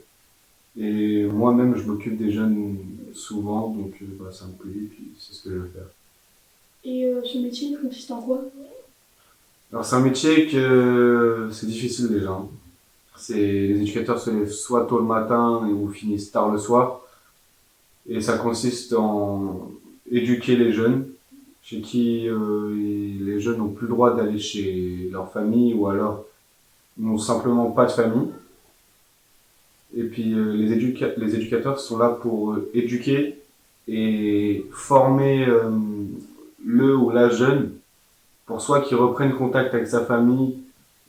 Et moi-même, je m'occupe des jeunes souvent, donc ça me plaît, et puis c'est ce que je veux faire. Et ce métier consiste en quoi? Alors c'est un métier que c'est difficile déjà. Hein. Les éducateurs se lèvent soit tôt le matin ou finissent tard le soir. Et ça consiste en éduquer les jeunes, chez qui les jeunes n'ont plus le droit d'aller chez leur famille ou alors n'ont simplement pas de famille. Et puis les éducateurs sont là pour éduquer et former le ou la jeune pour soit qu'il reprenne contact avec sa famille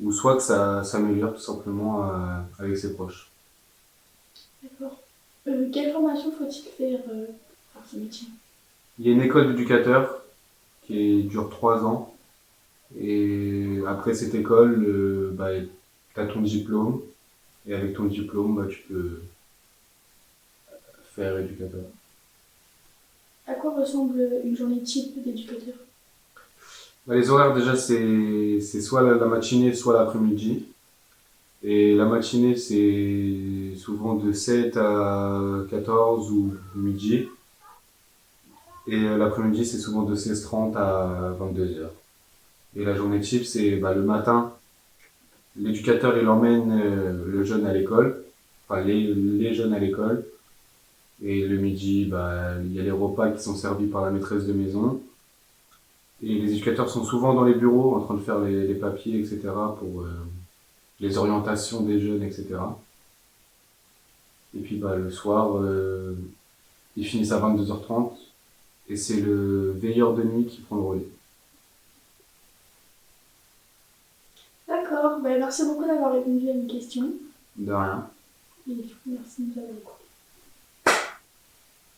ou soit que ça s'améliore tout simplement avec ses proches. D'accord. Quelle formation faut-il faire pour ce métier? Il y a une école d'éducateurs qui dure 3 ans et après cette école, tu as ton diplôme. Et avec ton diplôme, tu peux faire éducateur. À quoi ressemble une journée type d'éducateur? Les horaires, déjà, c'est soit la matinée, soit l'après-midi. Et la matinée, c'est souvent de 7 à 14 ou midi. Et l'après-midi, c'est souvent de 16h30 à 22h. Et la journée type, c'est le matin. L'éducateur, il emmène le jeune à l'école, enfin les jeunes à l'école. Et le midi, il y a les repas qui sont servis par la maîtresse de maison. Et les éducateurs sont souvent dans les bureaux en train de faire les papiers, etc. pour les orientations des jeunes, etc. Et puis le soir, ils finissent à 22h30 et c'est le veilleur de nuit qui prend le relais. merci beaucoup d'avoir répondu à une question. De rien. Et du coup, merci de nous avoir écoutés.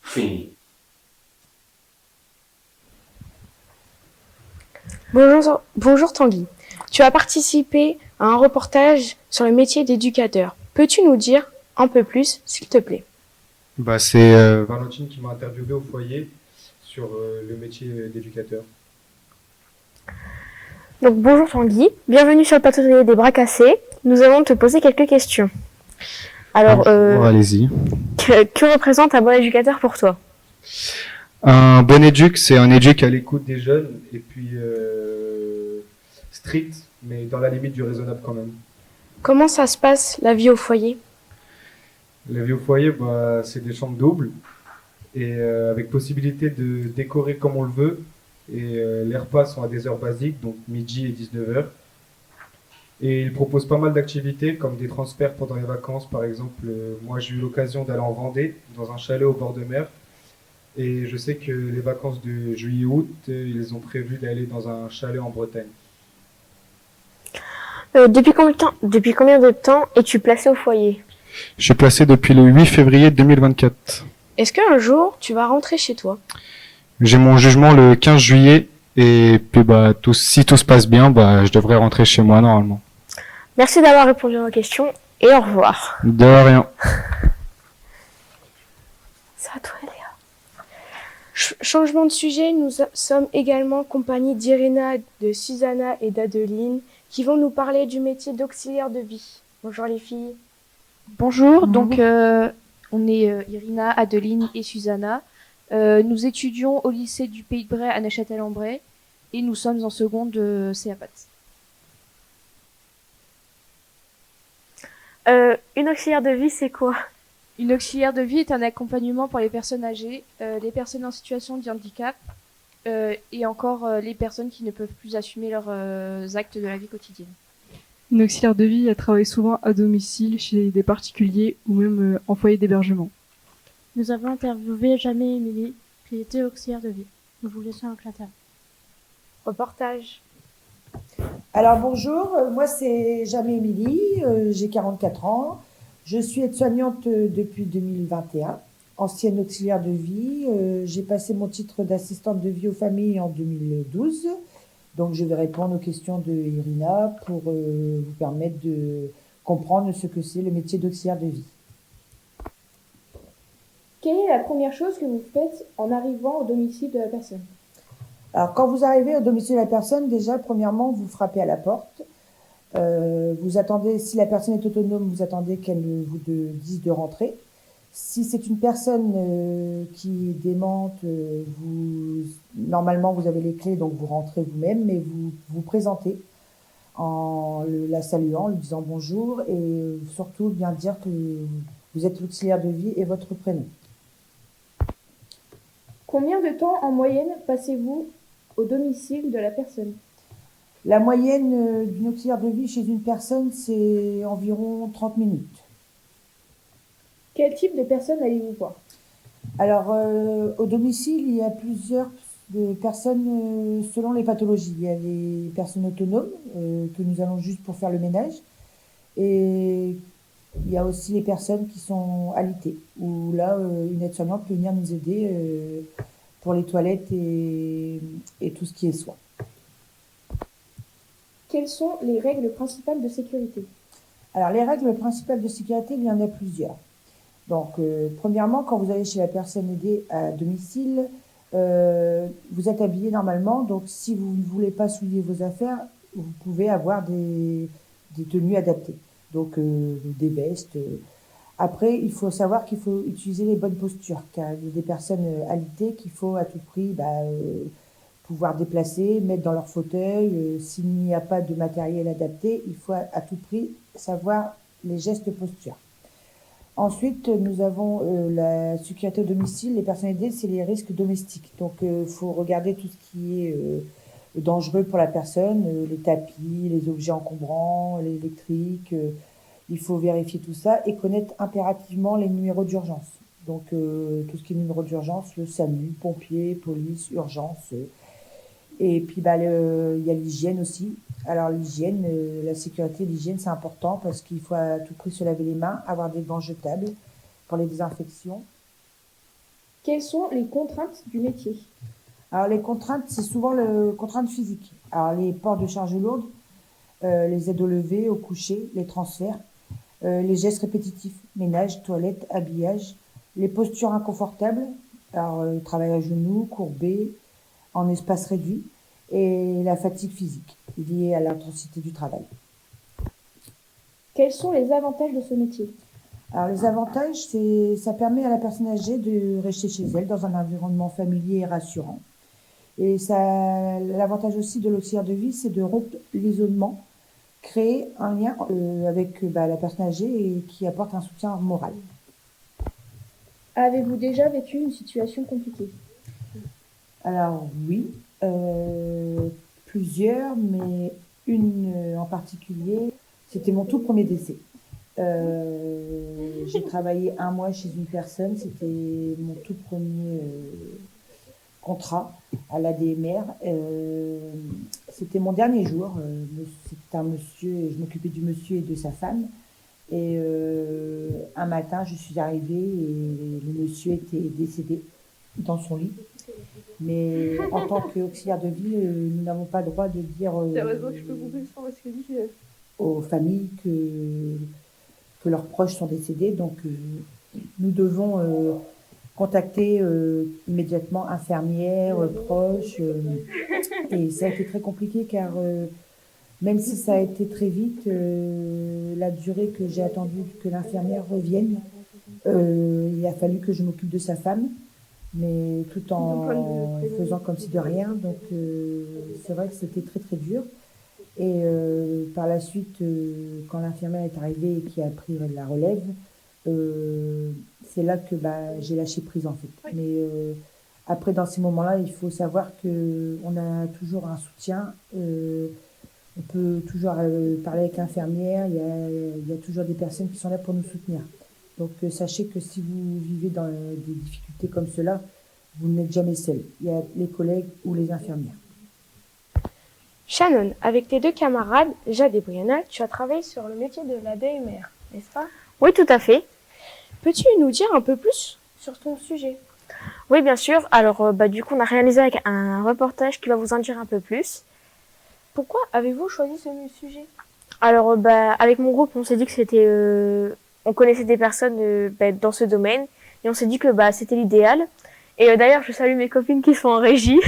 Fini. Bonjour Tanguy. Tu as participé à un reportage sur le métier d'éducateur. Peux-tu nous dire un peu plus, s'il te plaît? C'est Valentine qui m'a interviewé au foyer sur le métier d'éducateur. Donc bonjour Tanguy, bienvenue sur le plateau des bras cassés. Nous allons te poser quelques questions. Alors, allez-y. que représente un bon éducateur pour toi? Un bon éduc, c'est un éduc à l'écoute des jeunes et puis strict, mais dans la limite du raisonnable quand même. Comment ça se passe, la vie au foyer? La vie au foyer, c'est des chambres doubles et avec possibilité de décorer comme on le veut. Et les repas sont à des heures basiques, donc midi et 19h. Et ils proposent pas mal d'activités, comme des transferts pendant les vacances. Par exemple, moi j'ai eu l'occasion d'aller en Vendée, dans un chalet au bord de mer. Et je sais que les vacances de juillet-août, ils ont prévu d'aller dans un chalet en Bretagne. Depuis combien de temps es-tu placé au foyer? Je suis placé depuis le 8 février 2024. Est-ce qu'un jour, tu vas rentrer chez toi? J'ai mon jugement le 15 juillet et puis si tout se passe bien, je devrais rentrer chez moi normalement. Merci d'avoir répondu à nos questions et au revoir. De rien. C'est à toi, Léa. Changement de sujet, nous sommes également en compagnie d'Irina, de Susanna et d'Adeline qui vont nous parler du métier d'auxiliaire de vie. Bonjour les filles. Bonjour, donc on est Irina, Adeline et Susanna. Nous étudions au lycée du Pays de Bray à Neuchâtel-en-Bray et nous sommes en seconde de CAPAT. Une auxiliaire de vie, c'est quoi? Une auxiliaire de vie est un accompagnement pour les personnes âgées, les personnes en situation de handicap et encore les personnes qui ne peuvent plus assumer leurs actes de la vie quotidienne. Une auxiliaire de vie, elle travaille souvent à domicile, chez des particuliers ou même en foyer d'hébergement. Nous avons interviewé Jamie et Émilie, qui étaient auxiliaires de vie. Nous vous laissons avec l'interview. Reportage. Alors bonjour, moi c'est Jamie Émilie, j'ai 44 ans. Je suis aide-soignante depuis 2021, ancienne auxiliaire de vie. J'ai passé mon titre d'assistante de vie aux familles en 2012. Donc je vais répondre aux questions de Irina pour vous permettre de comprendre ce que c'est le métier d'auxiliaire de vie. Quelle est la première chose que vous faites en arrivant au domicile de la personne? Alors quand vous arrivez au domicile de la personne, déjà premièrement vous frappez à la porte. Vous attendez, si la personne est autonome, vous attendez qu'elle vous dise de rentrer. Si c'est une personne qui est démente, normalement vous avez les clés, donc vous rentrez vous-même, mais vous vous présentez en la saluant, lui disant bonjour et surtout bien dire que vous êtes l'auxiliaire de vie et votre prénom. Combien de temps en moyenne passez-vous au domicile de la personne? La moyenne d'une auxiliaire de vie chez une personne, c'est environ 30 minutes. Quel type de personnes allez-vous voir? Alors, au domicile, il y a plusieurs personnes selon les pathologies. Il y a les personnes autonomes que nous allons juste pour faire le ménage. Et il y a aussi les personnes qui sont alitées, où là, une aide-soignante peut venir nous aider pour les toilettes et tout ce qui est soins. Quelles sont les règles principales de sécurité? Alors, les règles principales de sécurité, il y en a plusieurs. Donc, premièrement, quand vous allez chez la personne aidée à domicile, vous êtes habillé normalement. Donc, si vous ne voulez pas souiller vos affaires, vous pouvez avoir des tenues adaptées. Donc, des vestes. Après, il faut savoir qu'il faut utiliser les bonnes postures, car il y a des personnes alitées qu'il faut à tout prix pouvoir déplacer, mettre dans leur fauteuil. S'il n'y a pas de matériel adapté, il faut à tout prix savoir les gestes postures. Ensuite, nous avons la sécurité au domicile. Les personnes aidées, c'est les risques domestiques. Donc, il faut regarder tout ce qui est dangereux pour la personne, les tapis, les objets encombrants, l'électrique. Il faut vérifier tout ça et connaître impérativement les numéros d'urgence. Donc, tout ce qui est numéro d'urgence, le SAMU, pompiers, police, urgence. Et puis, il y a l'hygiène aussi. Alors l'hygiène, la sécurité, l'hygiène, c'est important parce qu'il faut à tout prix se laver les mains, avoir des gants jetables pour les désinfections. Quelles sont les contraintes du métier? Alors les contraintes, c'est souvent les contraintes physiques. Alors les ports de charges lourdes, les aides au lever, au coucher, les transferts, les gestes répétitifs, ménage, toilette, habillage, les postures inconfortables, alors travail à genoux, courbé, en espace réduit, et la fatigue physique liée à l'intensité du travail. Quels sont les avantages de ce métier? Alors les avantages, ça permet à la personne âgée de rester chez elle dans un environnement familier et rassurant. Et l'avantage aussi de l'auxiliaire de vie, c'est de rompre l'isolement, créer un lien avec la personne âgée et qui apporte un soutien moral. Avez-vous déjà vécu une situation compliquée? Alors oui, plusieurs, mais une en particulier, c'était mon tout premier décès. J'ai travaillé 1 mois chez une personne, c'était mon tout premier contrat à l'ADMR. C'était mon dernier jour. C'était un monsieur, et je m'occupais du monsieur et de sa femme. Et un matin, je suis arrivée et le monsieur était décédé dans son lit. Mais en tant qu'auxiliaire de vie, nous n'avons pas le droit de dire aux familles que leurs proches sont décédés. Donc, nous devons contacter immédiatement infirmières, proches. Et ça a été très compliqué car même si ça a été très vite, la durée que j'ai attendu que l'infirmière revienne, il a fallu que je m'occupe de sa femme, mais tout en faisant comme si de rien. Donc c'est vrai que c'était très très dur. Et par la suite, quand l'infirmière est arrivée et qui a pris la relève, c'est là que j'ai lâché prise en fait. Mais après, dans ces moments-là, il faut savoir qu'on a toujours un soutien. On peut toujours parler avec l'infirmière. Il y a toujours des personnes qui sont là pour nous soutenir. Donc sachez que si vous vivez dans des difficultés comme cela, vous n'êtes jamais seul. Il y a les collègues ou les infirmières. Shannon, avec tes 2 camarades, Jade et Brianna, tu as travaillé sur le métier de l'ADMR, n'est-ce pas? Oui, tout à fait. Peux-tu nous dire un peu plus sur ton sujet? Oui, bien sûr. Alors, du coup, on a réalisé avec un reportage qui va vous en dire un peu plus. Pourquoi avez-vous choisi ce sujet? Alors, avec mon groupe, on s'est dit que c'était... on connaissait des personnes dans ce domaine et on s'est dit que c'était l'idéal. Et d'ailleurs, je salue mes copines qui sont en régie.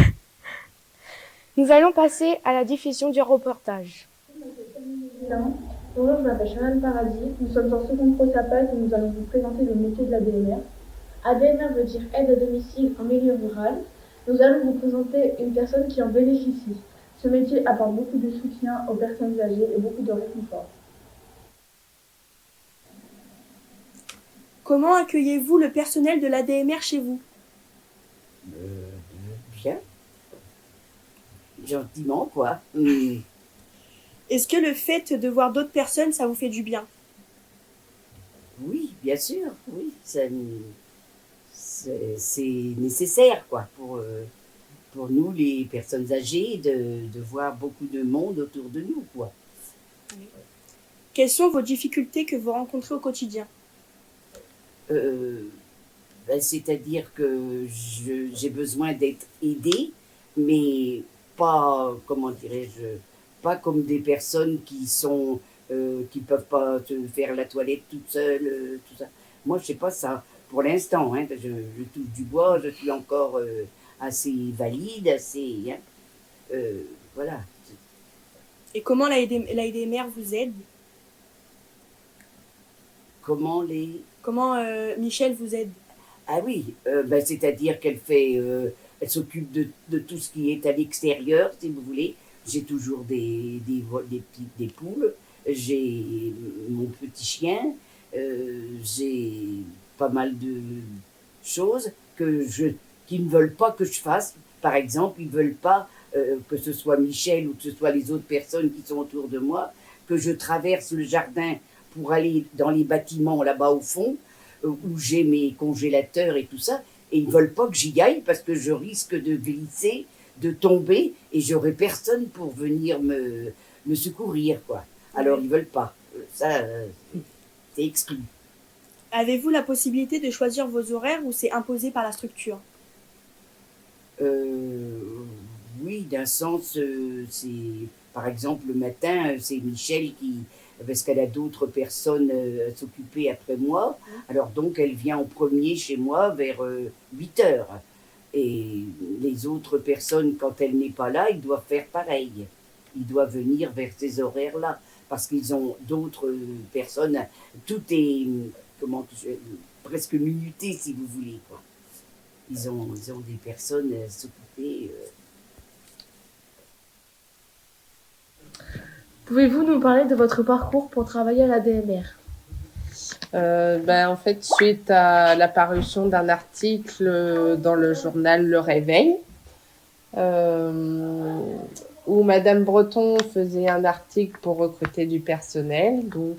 Nous allons passer à la diffusion du reportage. Bonjour, je m'appelle Shannon Paradis. Nous sommes en seconde pro SAPAT et nous allons vous présenter le métier de l'ADMR. ADMR veut dire aide à domicile en milieu rural. Nous allons vous présenter une personne qui en bénéficie. Ce métier apporte beaucoup de soutien aux personnes âgées et beaucoup de réconfort. Comment accueillez-vous le personnel de l'ADMR chez vous? Bien. Gentiment, quoi. Est-ce que le fait de voir d'autres personnes, ça vous fait du bien? Oui, bien sûr, oui. C'est nécessaire, quoi, pour nous, les personnes âgées, de voir beaucoup de monde autour de nous, quoi. Quelles sont vos difficultés que vous rencontrez au quotidien? C'est-à-dire que j'ai besoin d'être aidée, mais pas, comment dirais-je, pas comme des personnes qui peuvent pas se faire la toilette toute seule, tout ça. Moi, je sais pas ça. Pour l'instant, hein, je touche du bois, je suis encore assez valide, assez, voilà. Et comment l'ADMR vous aide? Comment Michel vous aide? Ah oui, c'est-à-dire qu'elle elle s'occupe de tout ce qui est à l'extérieur, si vous voulez. J'ai toujours des poules, j'ai mon petit chien, j'ai pas mal de choses qui ne veulent pas que je fasse. Par exemple, ils ne veulent pas que ce soit Michel ou que ce soit les autres personnes qui sont autour de moi, que je traverse le jardin pour aller dans les bâtiments là-bas au fond, où j'ai mes congélateurs et tout ça, et ils ne veulent pas que j'y aille parce que je risque de glisser, de tomber, et j'aurai personne pour venir me secourir, quoi. Alors ils veulent pas. Ça, c'est exclu. Avez-vous la possibilité de choisir vos horaires ou c'est imposé par la structure? Oui, d'un sens, c'est par exemple le matin, c'est Michel qui, parce qu'elle a d'autres personnes à s'occuper après moi, alors donc elle vient en premier chez moi vers 8 heures. Et les autres personnes, quand elle n'est pas là, ils doivent faire pareil. Ils doivent venir vers ces horaires-là, parce qu'ils ont d'autres personnes. Tout est presque minuté, si vous voulez, quoi. Ils ont des personnes à s'occuper. Pouvez-vous nous parler de votre parcours pour travailler à la DMR? En fait, suite à la parution d'un article dans le journal Le Réveil, où Madame Breton faisait un article pour recruter du personnel, donc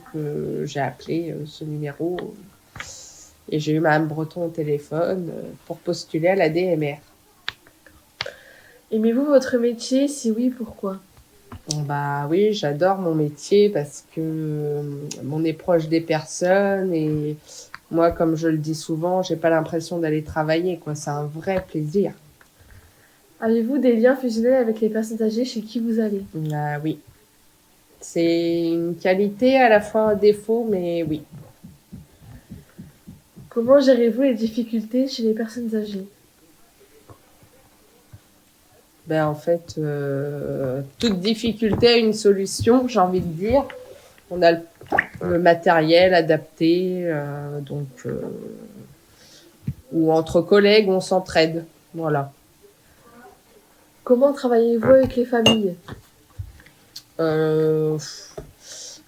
j'ai appelé ce numéro et j'ai eu Madame Breton au téléphone pour postuler à la DMR. Aimez-vous votre métier? Si oui, pourquoi? Oui, j'adore mon métier parce que on est proche des personnes et moi, comme je le dis souvent, j'ai pas l'impression d'aller travailler, quoi. C'est un vrai plaisir. Avez-vous des liens fusionnels avec les personnes âgées chez qui vous allez? Oui. C'est une qualité, à la fois un défaut, mais oui. Comment gérez-vous les difficultés chez les personnes âgées? En fait, toute difficulté a une solution, j'ai envie de dire. On a le matériel adapté, ou entre collègues, on s'entraide. Voilà. Comment travaillez-vous avec les familles?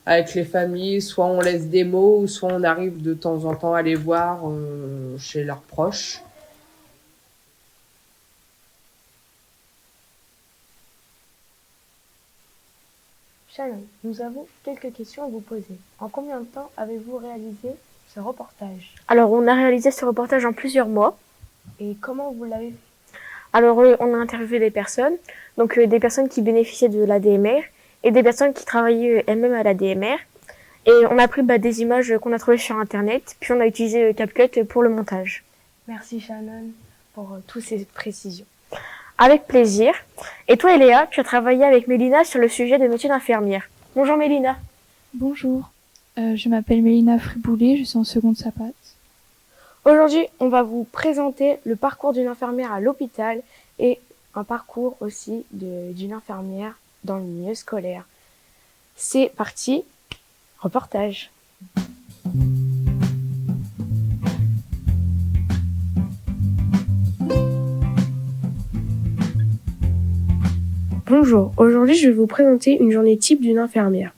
Avec les familles, soit on laisse des mots, ou soit on arrive de temps en temps à les voir chez leurs proches. Shannon, nous avons quelques questions à vous poser. En combien de temps avez-vous réalisé ce reportage? Alors, on a réalisé ce reportage en plusieurs mois. Et comment vous l'avez fait? Alors, on a interviewé des personnes, donc des personnes qui bénéficiaient de la DMR et des personnes qui travaillaient elles-mêmes à la DMR. Et on a pris des images qu'on a trouvées sur Internet, puis on a utilisé CapCut pour le montage. Merci Shannon pour toutes ces précisions. Avec plaisir. Et toi, Eléa, tu as travaillé avec Mélina sur le sujet de métier d'infirmière. Bonjour Mélina. Bonjour, je m'appelle Mélina Friboulet, je suis en seconde SAPAT. Aujourd'hui, on va vous présenter le parcours d'une infirmière à l'hôpital et un parcours aussi d'une infirmière dans le milieu scolaire. C'est parti, reportage. Bonjour, aujourd'hui je vais vous présenter une journée type d'une infirmière.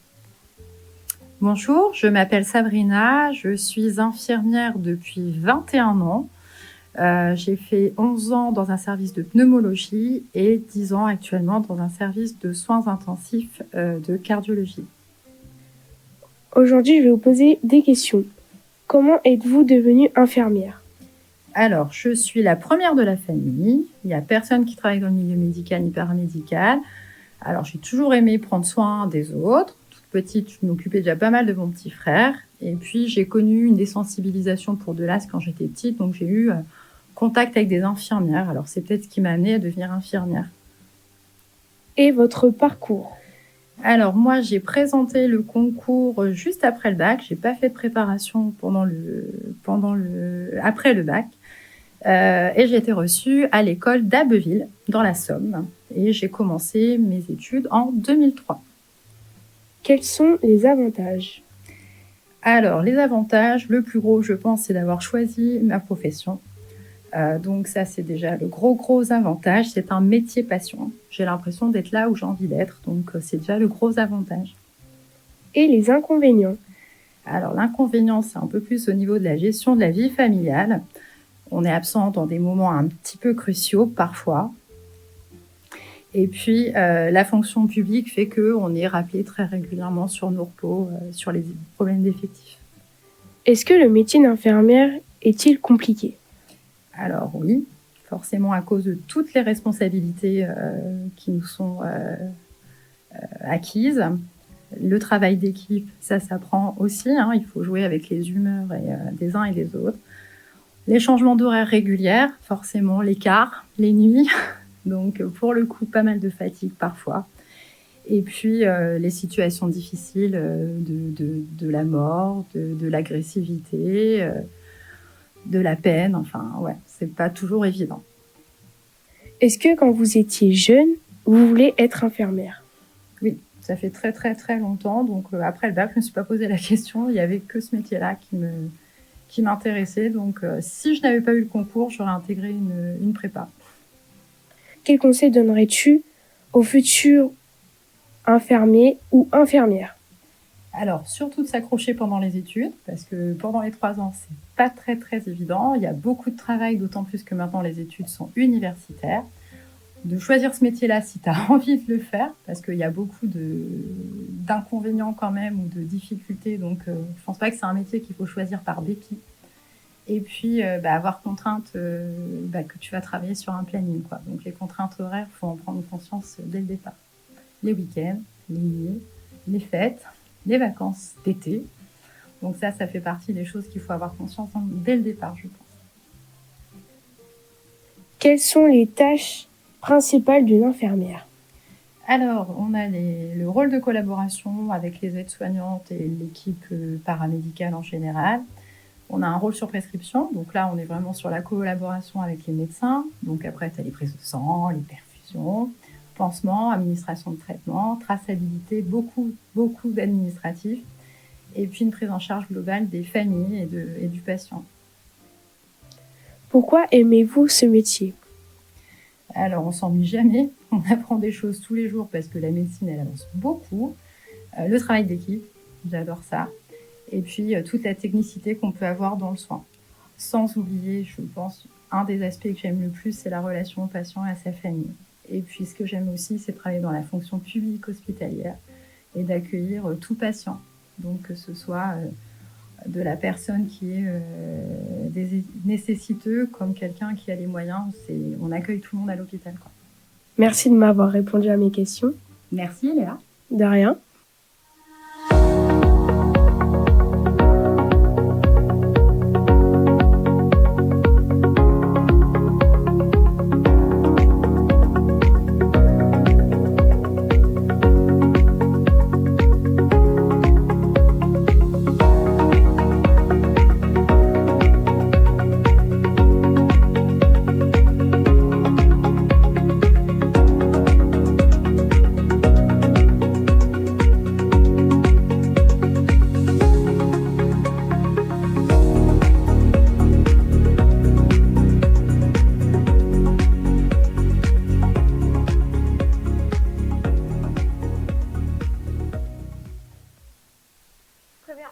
Bonjour, je m'appelle Sabrina, je suis infirmière depuis 21 ans. J'ai fait 11 ans dans un service de pneumologie et 10 ans actuellement dans un service de soins intensifs de cardiologie. Aujourd'hui je vais vous poser des questions. Comment êtes-vous devenue infirmière? Alors, je suis la première de la famille. Il n'y a personne qui travaille dans le milieu médical ni paramédical. Alors, j'ai toujours aimé prendre soin des autres. Toute petite, je m'occupais déjà pas mal de mon petit frère. Et puis, j'ai connu une désensibilisation pour de l'asthme quand j'étais petite. Donc, j'ai eu contact avec des infirmières. Alors, c'est peut-être ce qui m'a amenée à devenir infirmière. Et votre parcours? Alors, moi, j'ai présenté le concours juste après le bac. J'ai pas fait de préparation après le bac. Et j'ai été reçue à l'école d'Abbeville, dans la Somme. Et j'ai commencé mes études en 2003. Quels sont les avantages? Alors, les avantages, le plus gros, je pense, c'est d'avoir choisi ma profession. Donc ça, c'est déjà le gros avantage. C'est un métier passion. J'ai l'impression d'être là où j'ai envie d'être. Donc, c'est déjà le gros avantage. Et les inconvénients? Alors, l'inconvénient, c'est un peu plus au niveau de la gestion de la vie familiale. On est absent dans des moments un petit peu cruciaux, parfois. Et puis, la fonction publique fait qu'on est rappelé très régulièrement sur nos repos, sur les problèmes d'effectifs. Est-ce que le métier d'infirmière est-il compliqué? Alors oui, forcément à cause de toutes les responsabilités qui nous sont acquises. Le travail d'équipe, ça s'apprend aussi. Hein, il faut jouer avec les humeurs des uns et des autres. Les changements d'horaire réguliers, forcément l'écart, les nuits. Donc, pour le coup, pas mal de fatigue parfois. Et puis, les situations difficiles de la mort, de l'agressivité, de la peine. Enfin, ouais, c'est pas toujours évident. Est-ce que quand vous étiez jeune, vous voulez être infirmière? Oui, ça fait très, très, très longtemps. Donc, après le bac, je ne me suis pas posé la question. Il n'y avait que ce métier-là qui m'intéressait. Donc, si je n'avais pas eu le concours, j'aurais intégré une prépa. Quel conseil donnerais-tu aux futurs infirmiers ou infirmières? Alors, surtout de s'accrocher pendant les études, parce que pendant les 3 ans, c'est pas très, très évident. Il y a beaucoup de travail, d'autant plus que maintenant, les études sont universitaires. De choisir ce métier-là si tu as envie de le faire, parce qu'il y a beaucoup d'inconvénients quand même, ou de difficultés. Donc, je pense pas que c'est un métier qu'il faut choisir par dépit. Et puis, avoir contrainte que tu vas travailler sur un planning, quoi. Donc, les contraintes horaires, il faut en prendre conscience dès le départ. Les week-ends, les nuits, les fêtes, les vacances d'été. Donc ça fait partie des choses qu'il faut avoir conscience dès le départ, je pense. Quelles sont les tâches principales d'une infirmière? Alors, on a le rôle de collaboration avec les aides-soignantes et l'équipe paramédicale en général. On a un rôle sur prescription, donc là, on est vraiment sur la collaboration avec les médecins. Donc après, tu as les prises de sang, les perfusions, pansement, administration de traitement, traçabilité, beaucoup d'administratifs, et puis une prise en charge globale des familles et du patient. Pourquoi aimez-vous ce métier? Alors, on s'ennuie jamais, on apprend des choses tous les jours parce que la médecine, elle avance beaucoup. Le travail d'équipe, j'adore ça. Et puis, toute la technicité qu'on peut avoir dans le soin. Sans oublier, je pense, un des aspects que j'aime le plus, c'est la relation au patient et à sa famille. Et puis, ce que j'aime aussi, c'est travailler dans la fonction publique hospitalière et d'accueillir tout patient. Donc, que ce soit de la personne qui est nécessiteux comme quelqu'un qui a les moyens. On accueille tout le monde à l'hôpital, quoi. Merci de m'avoir répondu à mes questions. Merci, Léa. De rien.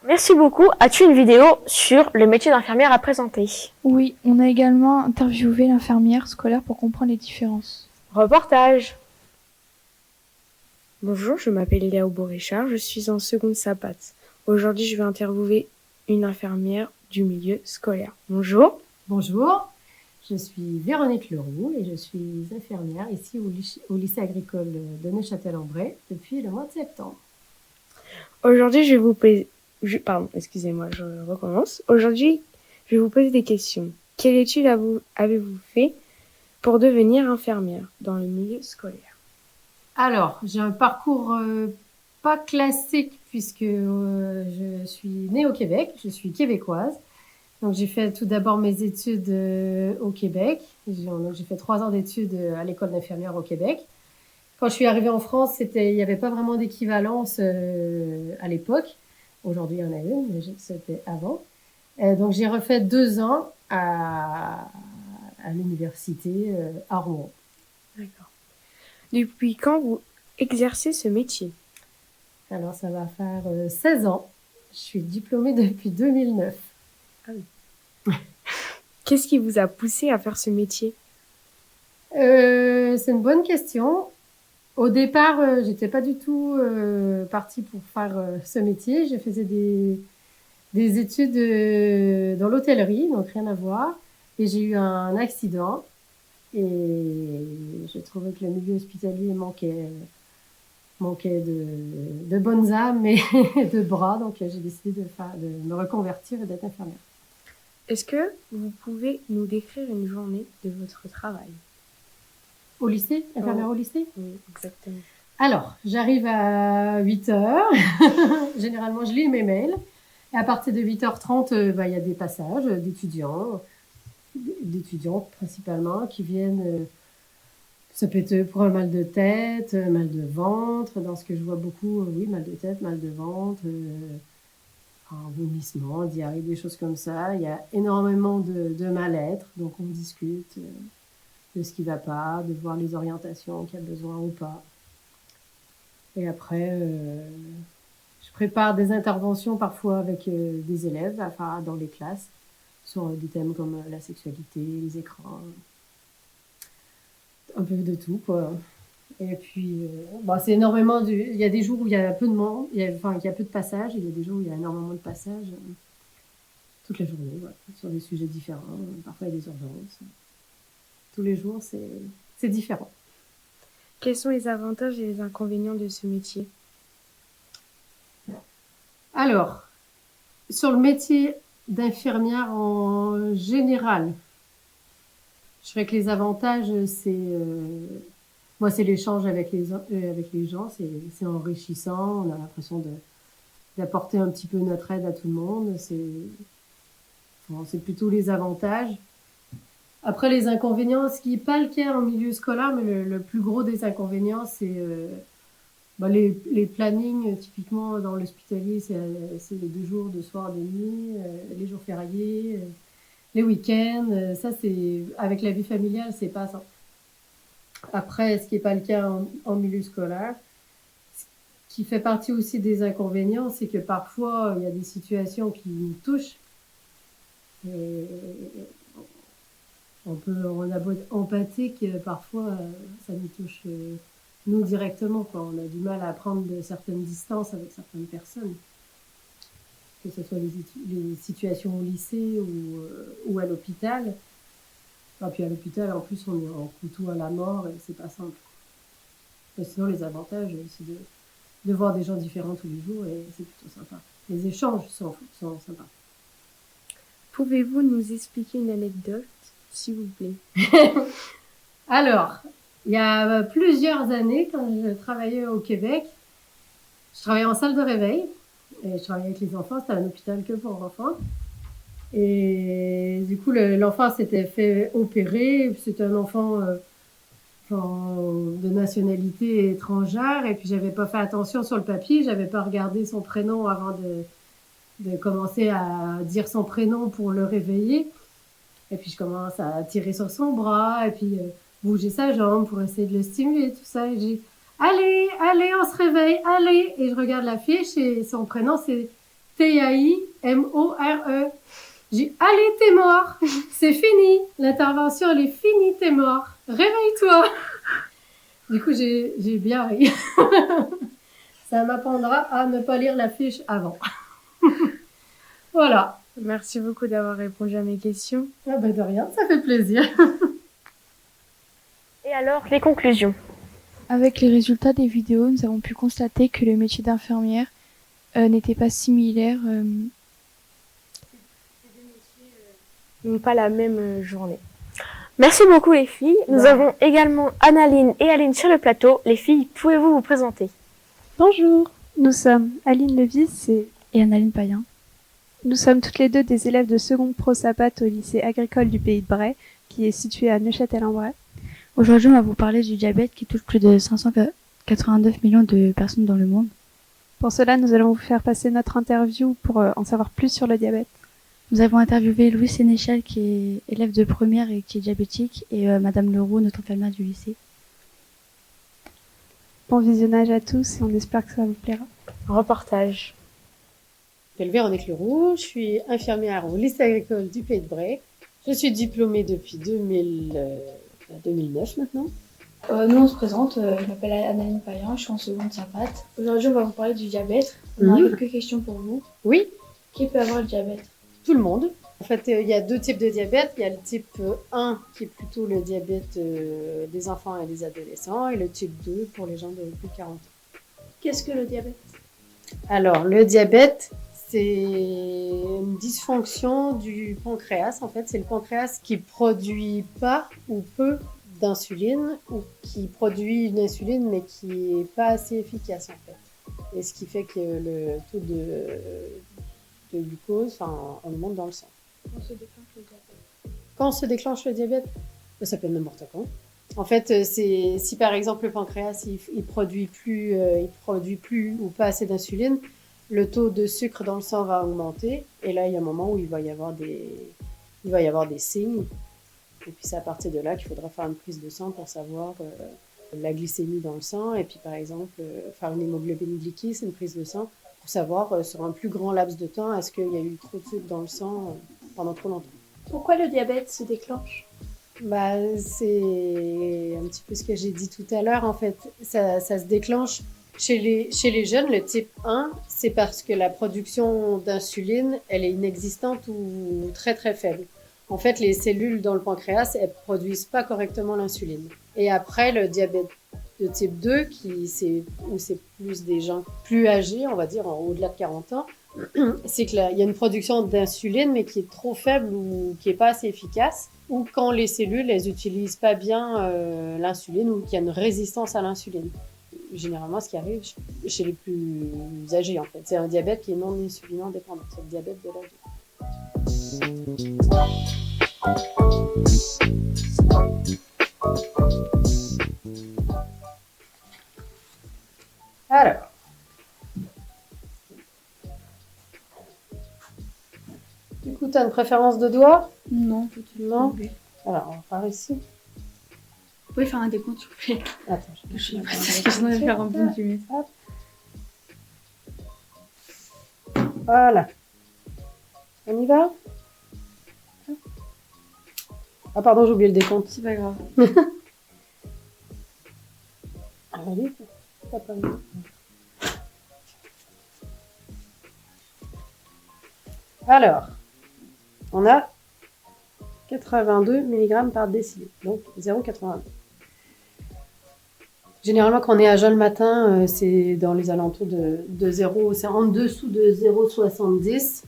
Merci beaucoup. As-tu une vidéo sur le métier d'infirmière à présenter? Oui, on a également interviewé l'infirmière scolaire pour comprendre les différences. Reportage. Bonjour, je m'appelle Léa Aubot-Richard, je suis en seconde SAPAT. Aujourd'hui, je vais interviewer une infirmière du milieu scolaire. Bonjour. Bonjour, je suis Véronique Leroux et je suis infirmière ici au lycée agricole de Neuchâtel-en-Bray depuis le mois de septembre. Aujourd'hui, je vais vous poser... je recommence. Aujourd'hui, je vais vous poser des questions. Quelle étude avez-vous fait pour devenir infirmière dans le milieu scolaire? Alors, j'ai un parcours pas classique puisque je suis née au Québec, je suis québécoise. Donc, j'ai fait tout d'abord mes études au Québec. J'ai fait 3 ans d'études à l'école d'infirmière au Québec. Quand je suis arrivée en France, il n'y avait pas vraiment d'équivalence à l'époque. Aujourd'hui, il y en a une, mais c'était avant. Donc, j'ai refait 2 ans à l'université à Rouen. D'accord. Depuis quand vous exercez ce métier? Alors, ça va faire 16 ans. Je suis diplômée depuis 2009. Ah oui. Qu'est-ce qui vous a poussé à faire ce métier? C'est une bonne question. Au départ, j'étais pas du tout partie pour faire ce métier. Je faisais des études dans l'hôtellerie, donc rien à voir. Et j'ai eu un accident et j'ai trouvé que le milieu hospitalier manquais de bonnes âmes et de bras, donc j'ai décidé de me reconvertir et d'être infirmière. Est-ce que vous pouvez nous décrire une journée de votre travail? Au lycée? Infirmière au lycée? Oui, exactement. Alors, j'arrive à 8h. Généralement, je lis mes mails. Et à partir de 8h30, il y a des passages d'étudiants principalement, qui viennent. Ça peut être pour un mal de tête, un mal de ventre. Dans ce que je vois beaucoup, oui, mal de tête, mal de ventre, un vomissement, diarrhée, des choses comme ça. Il y a énormément de mal-être. Donc, on discute de ce qui ne va pas, de voir les orientations qu'il y a besoin ou pas. Et après, je prépare des interventions parfois avec des élèves, enfin dans les classes, sur des thèmes comme la sexualité, les écrans, un peu de tout, quoi. Et puis, c'est énormément il y a des jours où il y a peu de monde, il y a peu de passages, et il y a des jours où il y a énormément de passages, toute la journée, voilà, sur des sujets différents. Parfois, il y a des urgences. Tous les jours, c'est différent. Quels sont les avantages et les inconvénients de ce métier? Alors, sur le métier d'infirmière en général, je dirais que les avantages, c'est l'échange avec les gens, c'est enrichissant, on a l'impression d'apporter un petit peu notre aide à tout le monde, c'est plutôt les avantages. Après, les inconvénients, ce qui n'est pas le cas en milieu scolaire, mais le plus gros des inconvénients, c'est les plannings. Typiquement, dans l'hospitalier, c'est les 2 jours de soir, de nuit, les jours fériés, les week-ends. Ça, c'est avec la vie familiale, c'est pas ça. Après, ce qui n'est pas le cas en milieu scolaire, ce qui fait partie aussi des inconvénients, c'est que parfois, il y a des situations qui nous touchent. Et on a beau être empathique, parfois ça nous touche nous directement, quoi. On a du mal à prendre de certaines distances avec certaines personnes, que ce soit les situations au lycée ou à l'hôpital. Et puis à l'hôpital, en plus, on est en couteau à la mort et c'est pas simple. Mais sinon, les avantages, c'est de voir des gens différents tous les jours et c'est plutôt sympa. Les échanges sont sympas. Pouvez-vous nous expliquer une anecdote, s'il vous plaît? Alors, il y a plusieurs années, quand je travaillais au Québec, je travaillais en salle de réveil et je travaillais avec les enfants. C'était un hôpital que pour enfants. Et du coup, l'enfant s'était fait opérer. C'était un enfant de nationalité étrangère. Et puis, j'avais pas fait attention sur le papier. J'avais pas regardé son prénom avant de commencer à dire son prénom pour le réveiller. Et puis, je commence à tirer sur son bras et puis bouger sa jambe pour essayer de le stimuler, tout ça. Et j'ai allez, on se réveille, allez. Et je regarde la fiche et son prénom, c'est Taimore. J'ai allez, t'es mort. C'est fini. L'intervention, elle est finie, t'es mort. Réveille-toi. Du coup, j'ai bien ri. Ça m'apprendra à ne pas lire la fiche avant. Voilà. Merci beaucoup d'avoir répondu à mes questions. Ah ben de rien, ça fait plaisir. Et alors, les conclusions? Avec les résultats des vidéos, nous avons pu constater que le métier d'infirmière n'était pas similaire. N'ont pas la même journée. Merci beaucoup les filles. Nous avons également Annaline et Aline sur le plateau. Les filles, pouvez-vous vous présenter? Bonjour, nous sommes Aline Levis et Annaline Payen. Nous sommes toutes les deux des élèves de seconde pro Sapat au lycée agricole du Pays de Bray, qui est situé à Neuchâtel-en-Bray. Aujourd'hui, on va vous parler du diabète qui touche plus de 589 millions de personnes dans le monde. Pour cela, nous allons vous faire passer notre interview pour en savoir plus sur le diabète. Nous avons interviewé Louis Sénéchal, qui est élève de première et qui est diabétique, et Madame Leroux, notre infirmière du lycée. Bon visionnage à tous et on espère que ça vous plaira. Reportage. Je m'appelle Véronique Leroux, je suis infirmière au lycée agricole du Pays de Bray. Je suis diplômée depuis 2009 maintenant. Nous on se présente, je m'appelle Annaline Payen, je suis en seconde Sapat. Aujourd'hui on va vous parler du diabète. On a quelques questions pour vous. Oui. Qui peut avoir le diabète? Tout le monde. En fait, il y a 2 types de diabète. Il y a le type 1 qui est plutôt le diabète des enfants et des adolescents et le type 2 pour les gens de plus de 40 ans. Qu'est-ce que le diabète? Alors, le diabète, c'est une dysfonction du pancréas. En fait, c'est le pancréas qui produit pas ou peu d'insuline ou qui produit une insuline mais qui n'est pas assez efficace en fait. Et ce qui fait que le taux de glucose augmente dans le sang. Quand se déclenche le diabète, ça peut être n'importe quand. En fait, c'est si par exemple le pancréas il produit plus ou pas assez d'insuline, le taux de sucre dans le sang va augmenter et là il y a un moment où il va y avoir des signes. Et puis c'est à partir de là qu'il faudra faire une prise de sang pour savoir la glycémie dans le sang et puis par exemple faire une hémoglobine glyquée, c'est une prise de sang pour savoir sur un plus grand laps de temps est-ce qu'il y a eu trop de sucre dans le sang pendant trop longtemps. Pourquoi le diabète se déclenche? Bah, c'est un petit peu ce que j'ai dit tout à l'heure en fait. Ça se déclenche chez les jeunes, le type 1, c'est parce que la production d'insuline, elle est inexistante ou très très faible. En fait, les cellules dans le pancréas, elles produisent pas correctement l'insuline. Et après, le diabète de type 2, où c'est plus des gens plus âgés, on va dire au-delà de 40 ans, c'est qu'il y a une production d'insuline, mais qui est trop faible ou qui est pas assez efficace, ou quand les cellules, elles utilisent pas bien l'insuline ou qu'il y a une résistance à l'insuline. Généralement, ce qui arrive chez les plus âgés, en fait. C'est un diabète qui est non insulinant dépendant. C'est le diabète de l'âge. Alors. Du coup, tu as une préférence de doigt? Non, pas du tout. Non. Alors, on va faire ici. Vous pouvez faire un décompte, s'il vous plaît. Attends, je vais faire un bon du mètre. Voilà. On y va? Ah pardon, j'ai oublié le décompte. C'est pas grave. Allez, t'as pas vu. Alors, on a 82 mg par décilitre, donc 0,82. Généralement, quand on est à jeun le matin, c'est dans les alentours de 0, c'est en dessous de 0,70.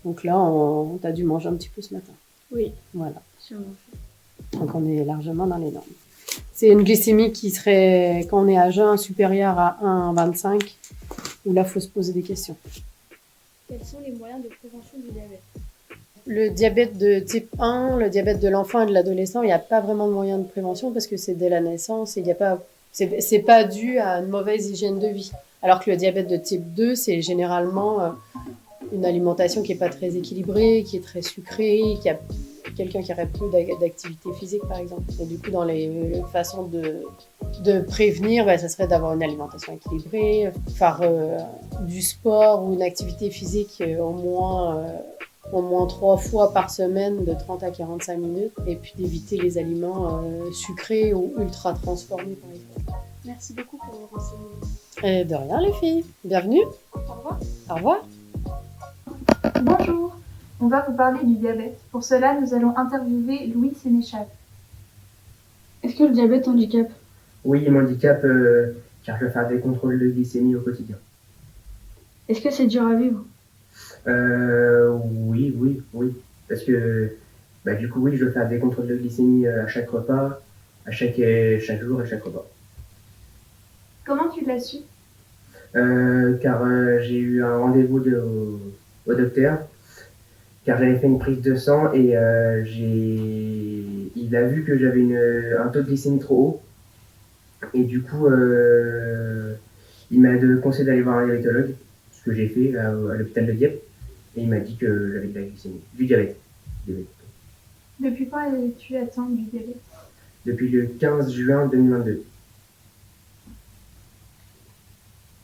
Donc là, on a dû manger un petit peu ce matin. Oui. Voilà. Sûrement. Donc on est largement dans les normes. C'est une glycémie qui serait, quand on est à jeun, supérieure à 1,25, où là, il faut se poser des questions. Quels sont les moyens de prévention du diabète? Le diabète de type 1, le diabète de l'enfant et de l'adolescent, il n'y a pas vraiment de moyen de prévention parce que c'est dès la naissance et c'est pas dû à une mauvaise hygiène de vie. Alors que le diabète de type 2, c'est généralement une alimentation qui n'est pas très équilibrée, qui est très sucrée, qui a quelqu'un qui aurait peu d'activité physique par exemple. Et du coup, dans les façons de prévenir, ça serait d'avoir une alimentation équilibrée, faire du sport ou une activité physique au moins 3 fois par semaine de 30 à 45 minutes et puis d'éviter les aliments sucrés ou ultra transformés par exemple. Merci beaucoup pour vos renseignements. Et de rien les filles, bienvenue. Au revoir. Au revoir. Bonjour, on va vous parler du diabète. Pour cela, nous allons interviewer Louis Sénéchal. Est-ce que le diabète handicape? Oui, il m'handicape car je dois faire des contrôles de glycémie au quotidien. Est-ce que c'est dur à vivre? Oui. Parce que, du coup, oui, je dois faire des contrôles de glycémie à chaque repas, à chaque jour, à chaque repas. Comment tu l'as su? Car j'ai eu un rendez-vous au docteur, car j'avais fait une prise de sang et il a vu que j'avais un taux de glycémie trop haut. Et du coup, il m'a conseillé d'aller voir un diabétologue, ce que j'ai fait à l'hôpital de Dieppe. Et il m'a dit que j'avais de la glycémie, du diabète. Depuis quand es-tu atteint du diabète? Depuis le 15 juin 2022.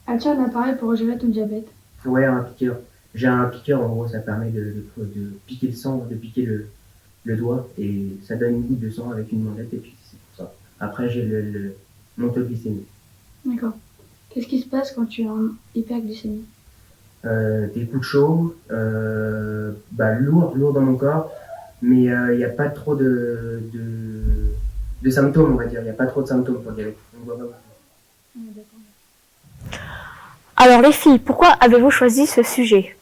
As-tu un appareil pour gérer ton diabète? Ouais, un piqueur. J'ai un piqueur, en gros, ça permet de piquer le sang, de piquer le doigt, et ça donne une goutte de sang avec une mandette, et puis c'est pour ça. Après, j'ai mon taux de glycémie. D'accord. Qu'est-ce qui se passe quand tu es en hyperglycémie? Des coups de chaud, lourd dans mon corps, mais il n'y a pas trop de symptômes, on va dire. Il n'y a pas trop de symptômes pour le diabète. On voit pas beaucoup. D'accord. Alors les filles, pourquoi avez-vous choisi ce sujet?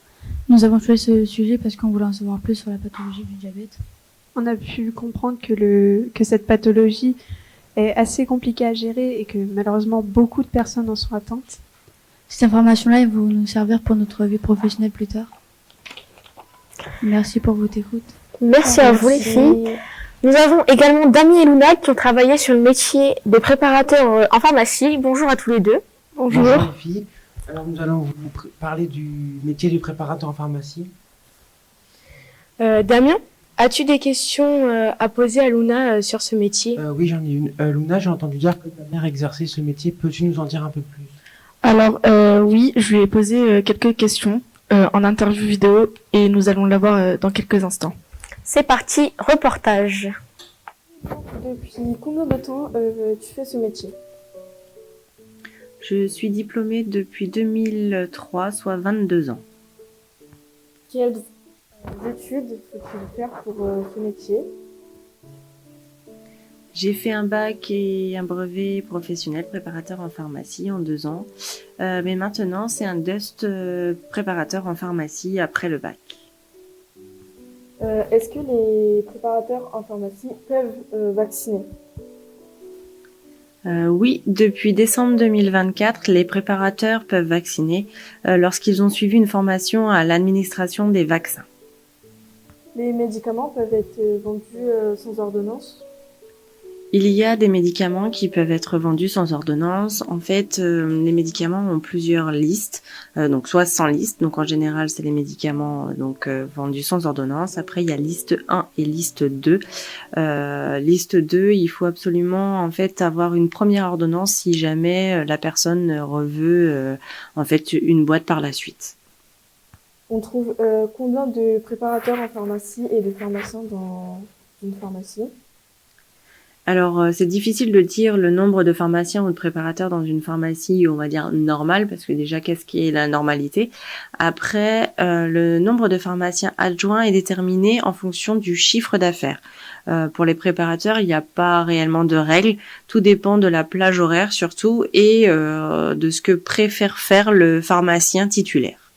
Nous avons choisi ce sujet parce qu'on voulait en savoir plus sur la pathologie du diabète. On a pu comprendre que cette pathologie est assez compliquée à gérer et que malheureusement beaucoup de personnes en sont atteintes. Cette information-là, elle va nous servir pour notre vie professionnelle plus tard. Merci pour votre écoute. Merci à vous les filles. Nous avons également Damien et Luna qui ont travaillé sur le métier de préparateur en pharmacie. Bonjour à tous les deux. Bonjour les filles. Alors nous allons vous parler du métier du préparateur en pharmacie. Damien, as-tu des questions à poser à Luna sur ce métier? Oui, j'en ai une. Luna, j'ai entendu dire que ta mère exerçait ce métier. Peux-tu nous en dire un peu plus? Alors oui, je lui ai posé quelques questions en interview vidéo et nous allons la voir dans quelques instants. C'est parti, reportage. Depuis combien de temps tu fais ce métier? Je suis diplômée depuis 2003, soit 22 ans. Quelles études faut-il faire pour ce métier? J'ai fait un bac et un brevet professionnel préparateur en pharmacie en 2 ans. Mais maintenant, c'est un DUST préparateur en pharmacie après le bac. Est-ce que les préparateurs en pharmacie peuvent vacciner? Oui, depuis décembre 2024, les préparateurs peuvent vacciner lorsqu'ils ont suivi une formation à l'administration des vaccins. Les médicaments peuvent être vendus sans ordonnance? Il y a des médicaments qui peuvent être vendus sans ordonnance. En fait, les médicaments ont plusieurs listes, donc soit sans liste, donc en général c'est les médicaments vendus sans ordonnance. Après il y a liste 1 et liste 2. Liste 2, il faut absolument en fait avoir une première ordonnance si jamais la personne reveut en fait une boîte par la suite. On trouve combien de préparateurs en pharmacie et de pharmaciens dans une pharmacie? Alors, c'est difficile de dire le nombre de pharmaciens ou de préparateurs dans une pharmacie, on va dire normale, parce que déjà, qu'est-ce qui est la normalité? Après, le nombre de pharmaciens adjoints est déterminé en fonction du chiffre d'affaires. Pour les préparateurs, il n'y a pas réellement de règles. Tout dépend de la plage horaire surtout et de ce que préfère faire le pharmacien titulaire.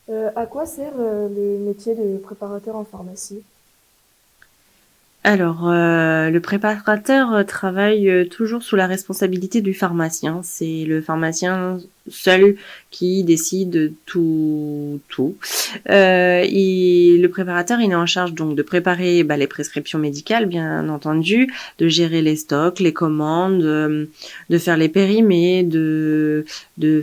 À quoi sert le métier de préparateur en pharmacie? Alors, le préparateur travaille toujours sous la responsabilité du pharmacien. C'est le pharmacien seul qui décide tout. Et le préparateur, il est en charge donc de préparer les prescriptions médicales, bien entendu, de gérer les stocks, les commandes, de faire les périmés, de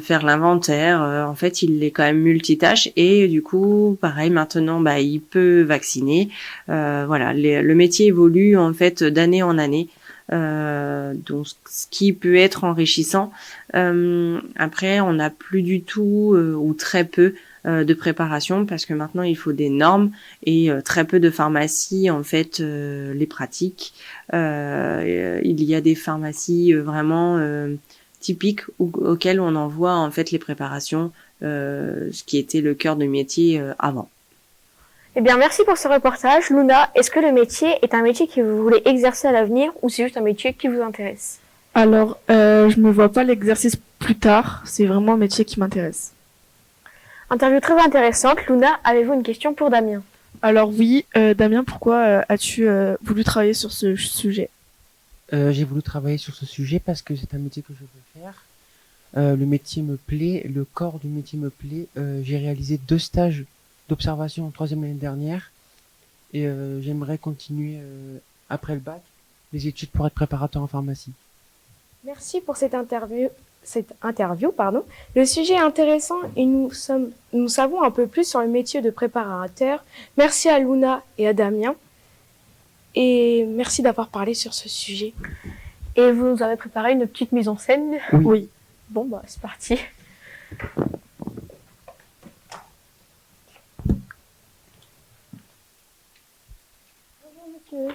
faire l'inventaire. En fait, il est quand même multitâche et du coup, pareil, maintenant, il peut vacciner. Voilà, le métier évolue en fait d'année en année. Donc ce qui peut être enrichissant. Après, on n'a plus du tout ou très peu de préparation parce que maintenant il faut des normes et très peu de pharmacies en fait les pratiquent. Il y a des pharmacies vraiment typiques auxquelles on envoie en fait les préparations, ce qui était le cœur de métier avant. Eh bien, merci pour ce reportage. Luna, est-ce que le métier est un métier que vous voulez exercer à l'avenir ou c'est juste un métier qui vous intéresse? Alors, je me vois pas l'exercice plus tard. C'est vraiment un métier qui m'intéresse. Interview très intéressante. Luna, avez-vous une question pour Damien? Alors oui, Damien, pourquoi as-tu voulu travailler sur ce sujet? J'ai voulu travailler sur ce sujet parce que c'est un métier que je veux faire. Le métier me plaît, le corps du métier me plaît. J'ai réalisé 2 stages d'observation en 3e année dernière et j'aimerais continuer après le bac les études pour être préparateur en pharmacie. Merci pour cette interview. Le sujet est intéressant et nous savons un peu plus sur le métier de préparateur. Merci à Luna et à Damien et merci d'avoir parlé sur ce sujet. Et vous nous avez préparé une petite mise en scène? Oui. Bon, c'est parti.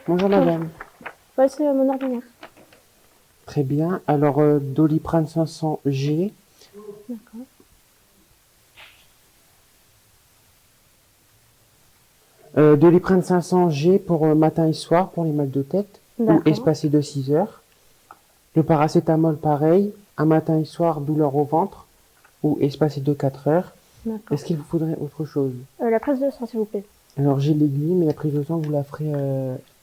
Bonjour madame. Voici mon ordinateur. Très bien. Alors, Doliprane 500G. D'accord. Doliprane 500G pour matin et soir pour les mal de tête, ou espacé de 6 heures. Le paracétamol pareil, un matin et soir, douleur au ventre. ou espacer de 4 heures. D'accord. Est-ce qu'il vous faudrait autre chose? La prise de sang, s'il vous plaît. Alors j'ai l'aiguille, mais la prise de sang, vous la ferez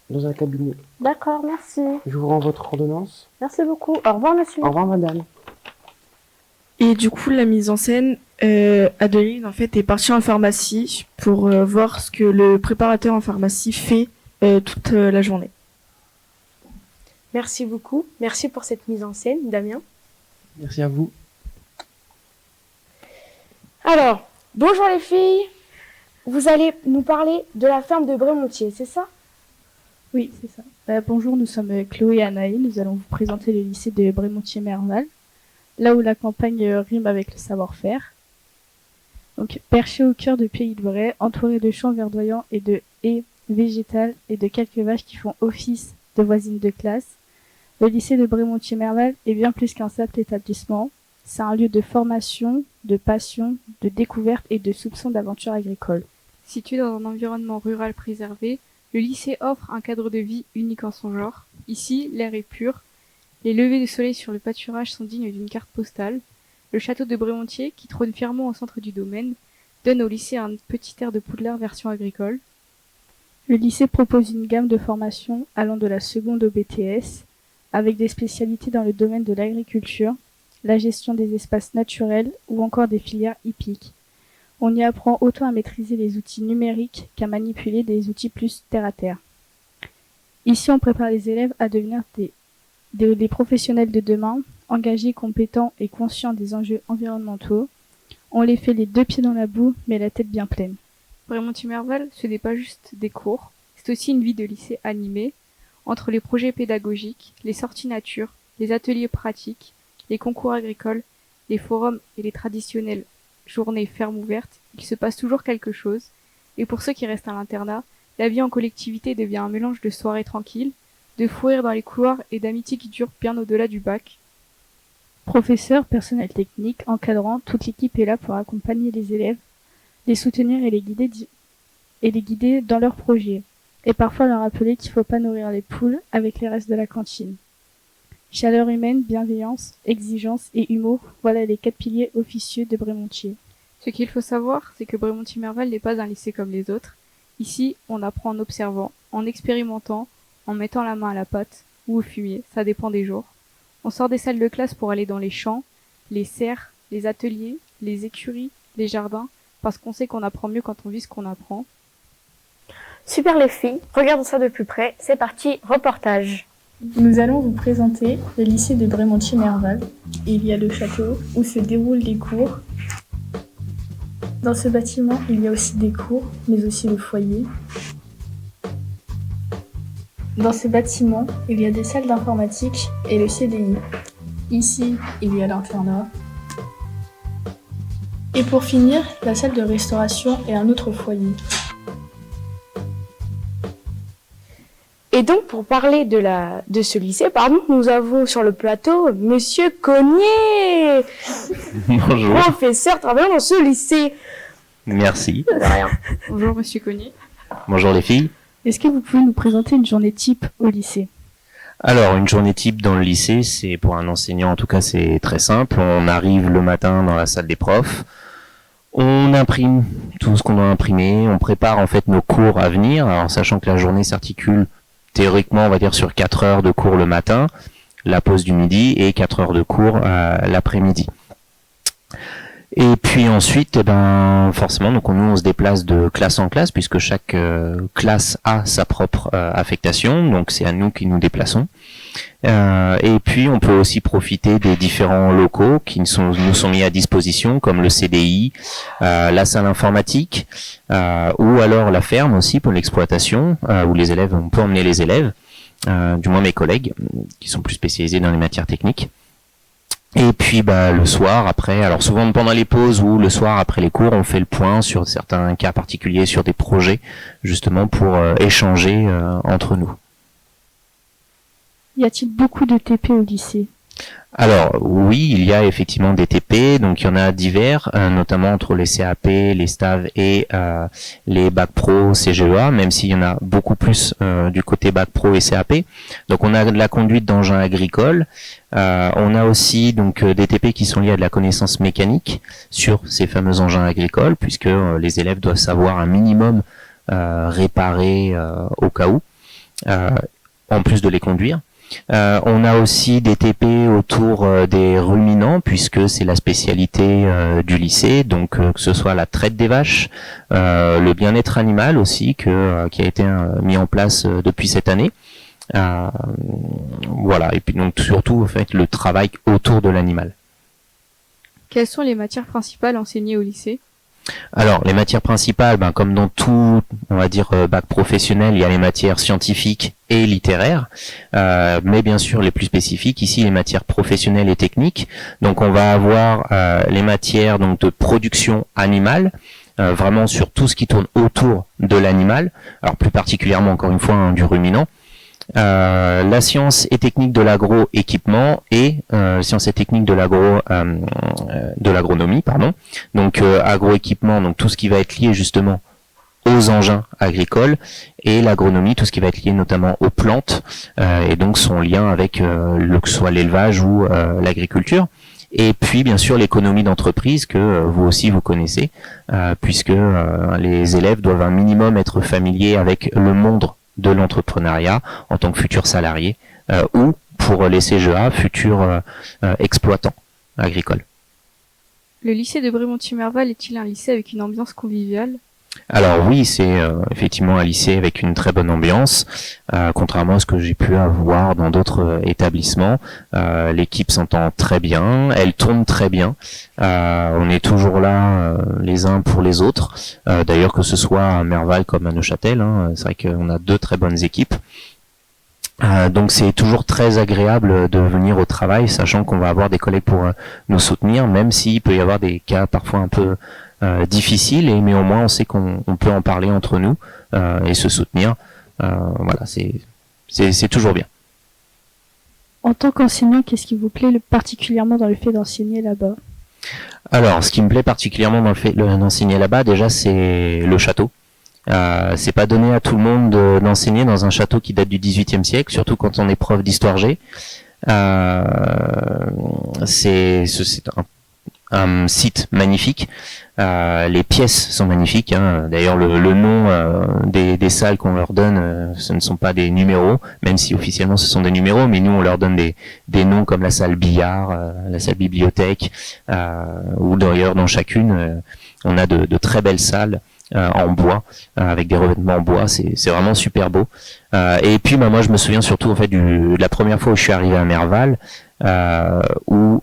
dans un cabinet. D'accord, merci. Je vous rends votre ordonnance. Merci beaucoup. Au revoir, monsieur. Au revoir, madame. Et du coup, la mise en scène, Adeline, en fait, est partie en pharmacie pour voir ce que le préparateur en pharmacie fait toute la journée. Merci beaucoup. Merci pour cette mise en scène, Damien. Merci à vous. Alors, bonjour les filles. Vous allez nous parler de la ferme de Brémontier, c'est ça? Oui, c'est ça. Bonjour, nous sommes Chloé et Anaïs. Nous allons vous présenter le lycée de Brémontier-Merval, là où la campagne rime avec le savoir-faire. Donc, perché au cœur de Pays de Bray, entouré de champs verdoyants et de haies végétales et de quelques vaches qui font office de voisines de classe, le lycée de Brémontier-Merval est bien plus qu'un simple établissement. C'est un lieu de formation, de passion, de découverte et de soupçon d'aventure agricole. Situé dans un environnement rural préservé, le lycée offre un cadre de vie unique en son genre. Ici, l'air est pur. Les levées de soleil sur le pâturage sont dignes d'une carte postale. Le château de Brémontier, qui trône fièrement au centre du domaine, donne au lycée un petit air de Poudlard version agricole. Le lycée propose une gamme de formations allant de la seconde au BTS, avec des spécialités dans le domaine de l'agriculture, la gestion des espaces naturels ou encore des filières hippiques. On y apprend autant à maîtriser les outils numériques qu'à manipuler des outils plus terre-à-terre. Ici, on prépare les élèves à devenir des professionnels de demain, engagés, compétents et conscients des enjeux environnementaux. On les fait les 2 pieds dans la boue, mais la tête bien pleine. Brémontier-Merval, ce n'est pas juste des cours, c'est aussi une vie de lycée animée, entre les projets pédagogiques, les sorties nature, les ateliers pratiques, les concours agricoles, les forums et les traditionnelles journées fermes ouvertes, il se passe toujours quelque chose, et pour ceux qui restent à l'internat, la vie en collectivité devient un mélange de soirées tranquilles, de fou rires dans les couloirs et d'amitiés qui durent bien au-delà du bac. Professeurs, personnel technique, encadrants, toute l'équipe est là pour accompagner les élèves, les soutenir et les guider dans leurs projets, et parfois leur rappeler qu'il ne faut pas nourrir les poules avec les restes de la cantine. Chaleur humaine, bienveillance, exigence et humour, voilà les 4 piliers officieux de Brémontier. Ce qu'il faut savoir, c'est que Brémontier-Merval n'est pas un lycée comme les autres. Ici, on apprend en observant, en expérimentant, en mettant la main à la pâte ou au fumier, ça dépend des jours. On sort des salles de classe pour aller dans les champs, les serres, les ateliers, les écuries, les jardins, parce qu'on sait qu'on apprend mieux quand on vit ce qu'on apprend. Super les filles, regardons ça de plus près. C'est parti, reportage. Nous allons vous présenter le lycée de Brémontier-Merval. Il y a le château où se déroulent les cours. Dans ce bâtiment, il y a aussi des cours, mais aussi le foyer. Dans ce bâtiment, il y a des salles d'informatique et le CDI. Ici, il y a l'internat. Et pour finir, la salle de restauration et un autre foyer. Et donc, pour parler de ce lycée, nous avons sur le plateau Monsieur Cognier. Bonjour. Professeur travaillant dans ce lycée. Merci. De rien. Bonjour Monsieur Cognier. Bonjour les filles. Est-ce que vous pouvez nous présenter une journée type au lycée? Alors, une journée type dans le lycée, c'est pour un enseignant, en tout cas, c'est très simple. On arrive le matin dans la salle des profs. On imprime tout ce qu'on doit imprimer. On prépare en fait nos cours à venir. Alors, sachant que la journée s'articule théoriquement, on va dire, sur 4 heures de cours le matin, la pause du midi et 4 heures de cours l'après-midi. Et puis ensuite, forcément, donc nous on se déplace de classe en classe puisque chaque classe a sa propre affectation, donc c'est à nous qui nous déplaçons. Et puis on peut aussi profiter des différents locaux qui nous sont mis à disposition, comme le CDI, la salle informatique, ou alors la ferme aussi pour l'exploitation, où les élèves, on peut emmener les élèves, du moins mes collègues qui sont plus spécialisés dans les matières techniques. Et puis le soir après, alors souvent pendant les pauses ou le soir après les cours, on fait le point sur certains cas particuliers, sur des projets, justement pour échanger entre nous. Y a-t-il beaucoup de TP au lycée? Alors oui, il y a effectivement des TP, donc il y en a divers, notamment entre les CAP, les STAV et les Bac Pro, CGEA, même s'il y en a beaucoup plus du côté Bac Pro et CAP. Donc on a de la conduite d'engins agricoles, on a aussi donc des TP qui sont liés à de la connaissance mécanique sur ces fameux engins agricoles, puisque les élèves doivent savoir un minimum réparer au cas où, en plus de les conduire. On a aussi des TP autour des ruminants, puisque c'est la spécialité du lycée, donc que ce soit la traite des vaches, le bien-être animal aussi, qui a été mis en place depuis cette année. Voilà, et puis donc surtout en fait le travail autour de l'animal. Quelles sont les matières principales enseignées au lycée? Alors, les matières principales, comme dans tout, on va dire, bac professionnel, il y a les matières scientifiques et littéraires, mais bien sûr les plus spécifiques, ici les matières professionnelles et techniques. Donc on va avoir les matières donc de production animale, vraiment sur tout ce qui tourne autour de l'animal, alors plus particulièrement encore une fois du ruminant. La science et technique de l'agroéquipement et science et technique de l'agronomie, pardon. Donc agroéquipement, donc tout ce qui va être lié justement aux engins agricoles, et l'agronomie, tout ce qui va être lié notamment aux plantes, et donc son lien avec que ce soit l'élevage ou l'agriculture. Et puis bien sûr l'économie d'entreprise que vous aussi vous connaissez, puisque les élèves doivent un minimum être familiers avec le monde de l'entrepreneuriat en tant que futur salarié ou pour les CGEA, futurs exploitants agricoles. Le lycée de Brémontier-Merval est-il un lycée avec une ambiance conviviale? Alors oui, c'est effectivement un lycée avec une très bonne ambiance, contrairement à ce que j'ai pu avoir dans d'autres établissements. L'équipe s'entend très bien, elle tourne très bien, on est toujours là les uns pour les autres, d'ailleurs que ce soit à Merval comme à Neuchâtel, c'est vrai qu'on a deux très bonnes équipes. Donc c'est toujours très agréable de venir au travail, sachant qu'on va avoir des collègues pour nous soutenir, même s'il peut y avoir des cas parfois un peu difficiles, mais au moins on sait qu'on peut en parler entre nous et se soutenir. Voilà, c'est toujours bien. En tant qu'enseignant, qu'est-ce qui vous plaît particulièrement dans le fait d'enseigner là-bas? Alors, ce qui me plaît particulièrement dans le fait d'enseigner là-bas, déjà, c'est le château. C'est pas donné à tout le monde d'enseigner dans un château qui date du XVIIIe siècle, surtout quand on est prof d'histoire G. C'est un site magnifique. Les pièces sont magnifiques. D'ailleurs, le nom des salles qu'on leur donne, ce ne sont pas des numéros, même si officiellement ce sont des numéros, mais nous on leur donne des noms comme la salle billard, la salle bibliothèque, ou d'ailleurs dans chacune, on a de très belles salles en bois, avec des revêtements en bois. C'est vraiment super beau. Et puis moi je me souviens surtout en fait de la première fois où je suis arrivé à Merval, où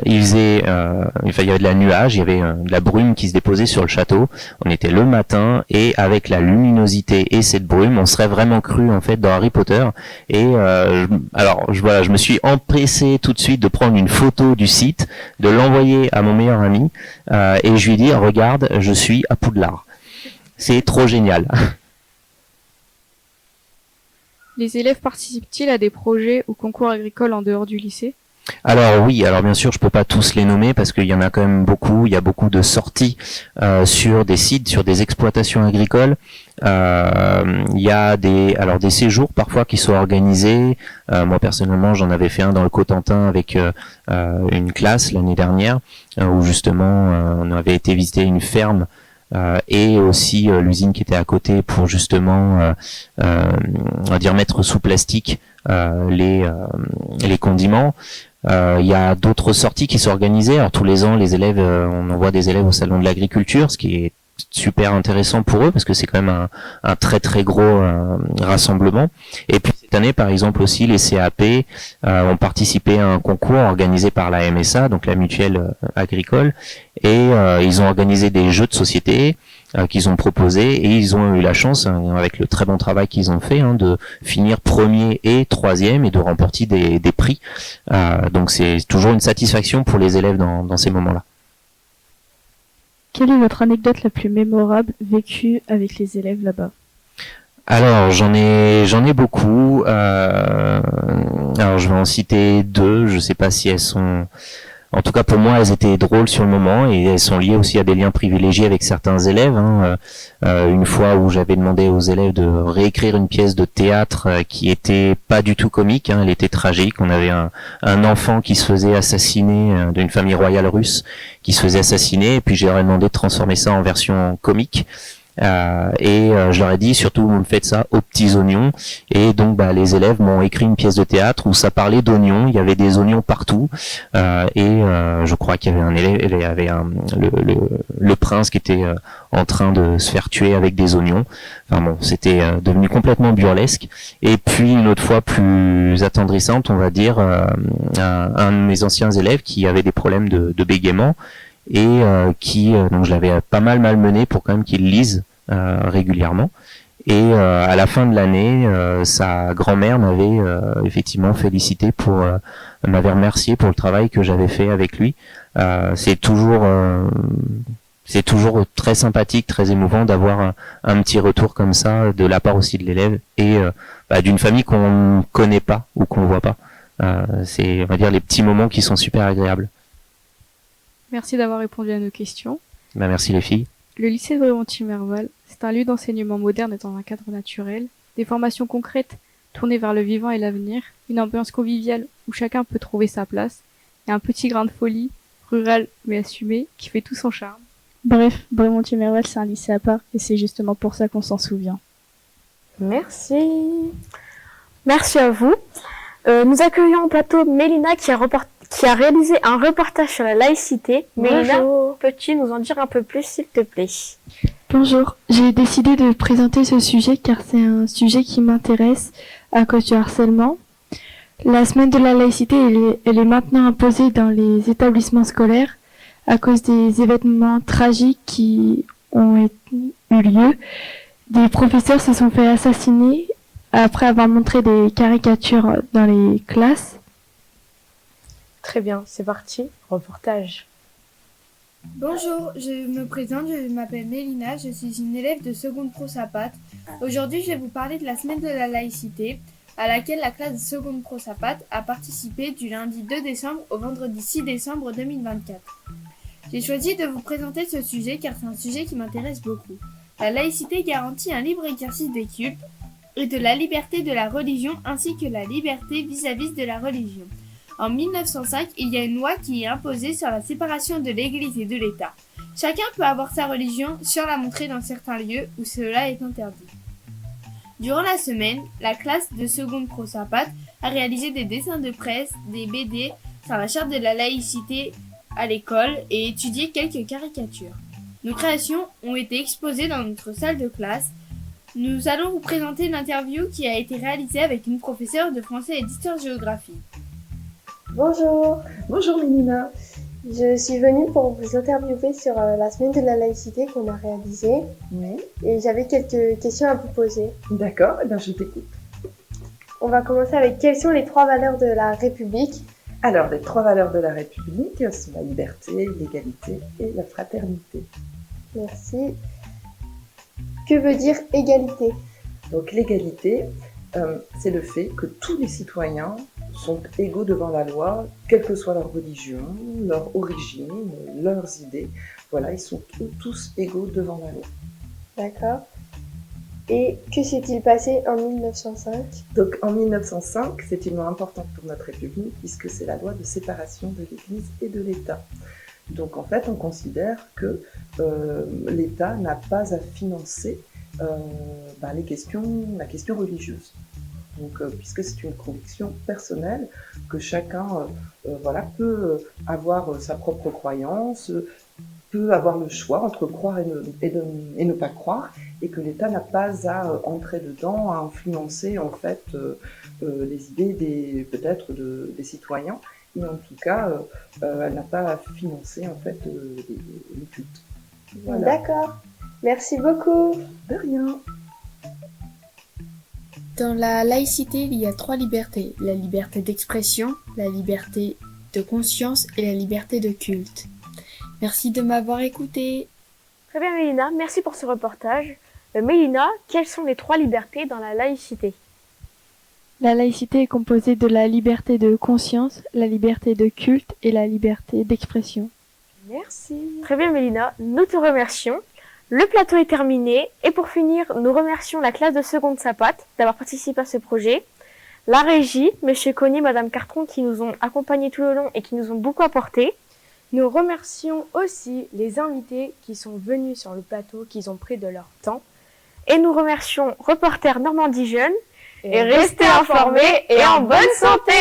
il y avait de la nuage, il y avait de la brume qui se déposait sur le château. On était le matin et avec la luminosité et cette brume, on serait vraiment cru en fait dans Harry Potter. Et je me suis empressé tout de suite de prendre une photo du site, de l'envoyer à mon meilleur ami et je lui ai dit regarde, je suis à Poudlard. C'est trop génial. Les élèves participent-ils à des projets ou concours agricoles en dehors du lycée? Alors oui, alors bien sûr je peux pas tous les nommer parce qu'il y en a quand même beaucoup, il y a beaucoup de sorties sur des sites, sur des exploitations agricoles. Il y a des séjours parfois qui sont organisés. Moi personnellement j'en avais fait un dans le Cotentin avec une classe l'année dernière où justement on avait été visiter une ferme et aussi l'usine qui était à côté pour justement on va dire mettre sous plastique les condiments. Il y a d'autres sorties qui sont organisées. Alors tous les ans, les élèves, on envoie des élèves au salon de l'agriculture, ce qui est super intéressant pour eux parce que c'est quand même un très très gros rassemblement. Et puis cette année, par exemple aussi, les CAP ont participé à un concours organisé par la MSA, donc la mutuelle agricole, et ils ont organisé des jeux de société qu'ils ont proposés et ils ont eu la chance, avec le très bon travail qu'ils ont fait, de finir premier et troisième et de remporter des prix. Donc c'est toujours une satisfaction pour les élèves dans ces moments-là. Quelle est votre anecdote la plus mémorable vécue avec les élèves là-bas? Alors j'en ai beaucoup. Alors je vais en citer deux. Je sais pas si elles sont. En tout cas pour moi, elles étaient drôles sur le moment et elles sont liées aussi à des liens privilégiés avec certains élèves. Une fois où j'avais demandé aux élèves de réécrire une pièce de théâtre qui était pas du tout comique, elle était tragique. On avait un enfant qui se faisait assassiner d'une famille royale russe, qui se faisait assassiner, et puis j'ai leur ai demandé de transformer ça en version comique. Je leur ai dit surtout vous me faites ça aux petits oignons, et donc les élèves m'ont écrit une pièce de théâtre où ça parlait d'oignons, il y avait des oignons partout, je crois qu'il y avait un élève, il y avait le prince qui était en train de se faire tuer avec des oignons. Enfin bon, c'était devenu complètement burlesque. Et puis une autre fois plus attendrissante, on va dire, un de mes anciens élèves qui avait des problèmes de bégaiement, et donc je l'avais pas mal malmené pour quand même qu'il lise régulièrement, et à la fin de l'année sa grand-mère m'avait effectivement félicité m'avait remercié pour le travail que j'avais fait avec lui. C'est toujours très sympathique, très émouvant d'avoir un petit retour comme ça de la part aussi de l'élève, et d'une famille qu'on ne connaît pas ou qu'on ne voit pas. C'est, on va dire, les petits moments qui sont super agréables. Merci d'avoir répondu à nos questions. Merci les filles. Le lycée de Brémontier-Merval, c'est un lieu d'enseignement moderne dans un cadre naturel, des formations concrètes tournées vers le vivant et l'avenir, une ambiance conviviale où chacun peut trouver sa place, et un petit grain de folie, rural mais assumé, qui fait tout son charme. Bref, Brémontier-Merval, c'est un lycée à part, et c'est justement pour ça qu'on s'en souvient. Merci. Merci à vous. Nous accueillons en plateau Mélina qui a réalisé un reportage sur la laïcité. Mélina, peux-tu nous en dire un peu plus, s'il te plaît? Bonjour, j'ai décidé de présenter ce sujet car c'est un sujet qui m'intéresse à cause du harcèlement. La semaine de la laïcité, elle est maintenant imposée dans les établissements scolaires à cause des événements tragiques qui ont eu lieu. Des professeurs se sont fait assassiner après avoir montré des caricatures dans les classes. Très bien, c'est parti, reportage. Bonjour, je me présente, je m'appelle Mélina, je suis une élève de seconde pro Sapat. Aujourd'hui, je vais vous parler de la semaine de la laïcité, à laquelle la classe de seconde pro Sapat a participé du lundi 2 décembre au vendredi 6 décembre 2024. J'ai choisi de vous présenter ce sujet car c'est un sujet qui m'intéresse beaucoup. La laïcité garantit un libre exercice des cultes et de la liberté de la religion ainsi que la liberté vis-à-vis de la religion. En 1905, il y a une loi qui est imposée sur la séparation de l'Église et de l'État. Chacun peut avoir sa religion sans la montrer dans certains lieux où cela est interdit. Durant la semaine, la classe de seconde pro Sapat a réalisé des dessins de presse, des BD sur la charte de la laïcité à l'école et étudié quelques caricatures. Nos créations ont été exposées dans notre salle de classe. Nous allons vous présenter l'interview qui a été réalisée avec une professeure de français et d'histoire-géographie. Bonjour. Bonjour Mélina. Je suis venue pour vous interviewer sur la semaine de la laïcité qu'on a réalisée. Oui. Et j'avais quelques questions à vous poser. D'accord, je t'écoute. On va commencer avec quelles sont les 3 valeurs de la République? Alors, les 3 valeurs de la République sont la liberté, l'égalité et la fraternité. Merci. Que veut dire égalité? Donc l'égalité, c'est le fait que tous les citoyens sont égaux devant la loi, quelle que soit leur religion, leur origine, leurs idées. Voilà, ils sont tous égaux devant la loi. D'accord. Et que s'est-il passé en 1905? Donc en 1905, c'est une loi importante pour notre République puisque c'est la loi de séparation de l'Église et de l'État. Donc en fait, on considère que l'État n'a pas à financer la question religieuse. Donc, puisque c'est une conviction personnelle que chacun peut avoir sa propre croyance, peut avoir le choix entre croire et ne pas croire, et que l'État n'a pas à entrer dedans, à influencer en fait les idées des citoyens, et en tout cas, elle n'a pas à financer en fait les cultes. Voilà. D'accord. Merci beaucoup. De rien. Dans la laïcité, il y a 3 libertés. La liberté d'expression, la liberté de conscience et la liberté de culte. Merci de m'avoir écouté. Très bien Mélina, merci pour ce reportage. Mélina, quelles sont les 3 libertés dans la laïcité? La laïcité est composée de la liberté de conscience, la liberté de culte et la liberté d'expression. Merci. Très bien Mélina, nous te remercions. Le plateau est terminé et pour finir, nous remercions la classe de seconde Sapate d'avoir participé à ce projet, la régie, Monsieur Cognier, Madame Cartron qui nous ont accompagnés tout le long et qui nous ont beaucoup apporté. Nous remercions aussi les invités qui sont venus sur le plateau, qui ont pris de leur temps. Et nous remercions Reporter Normandie Jeune et restez informés et en bonne santé.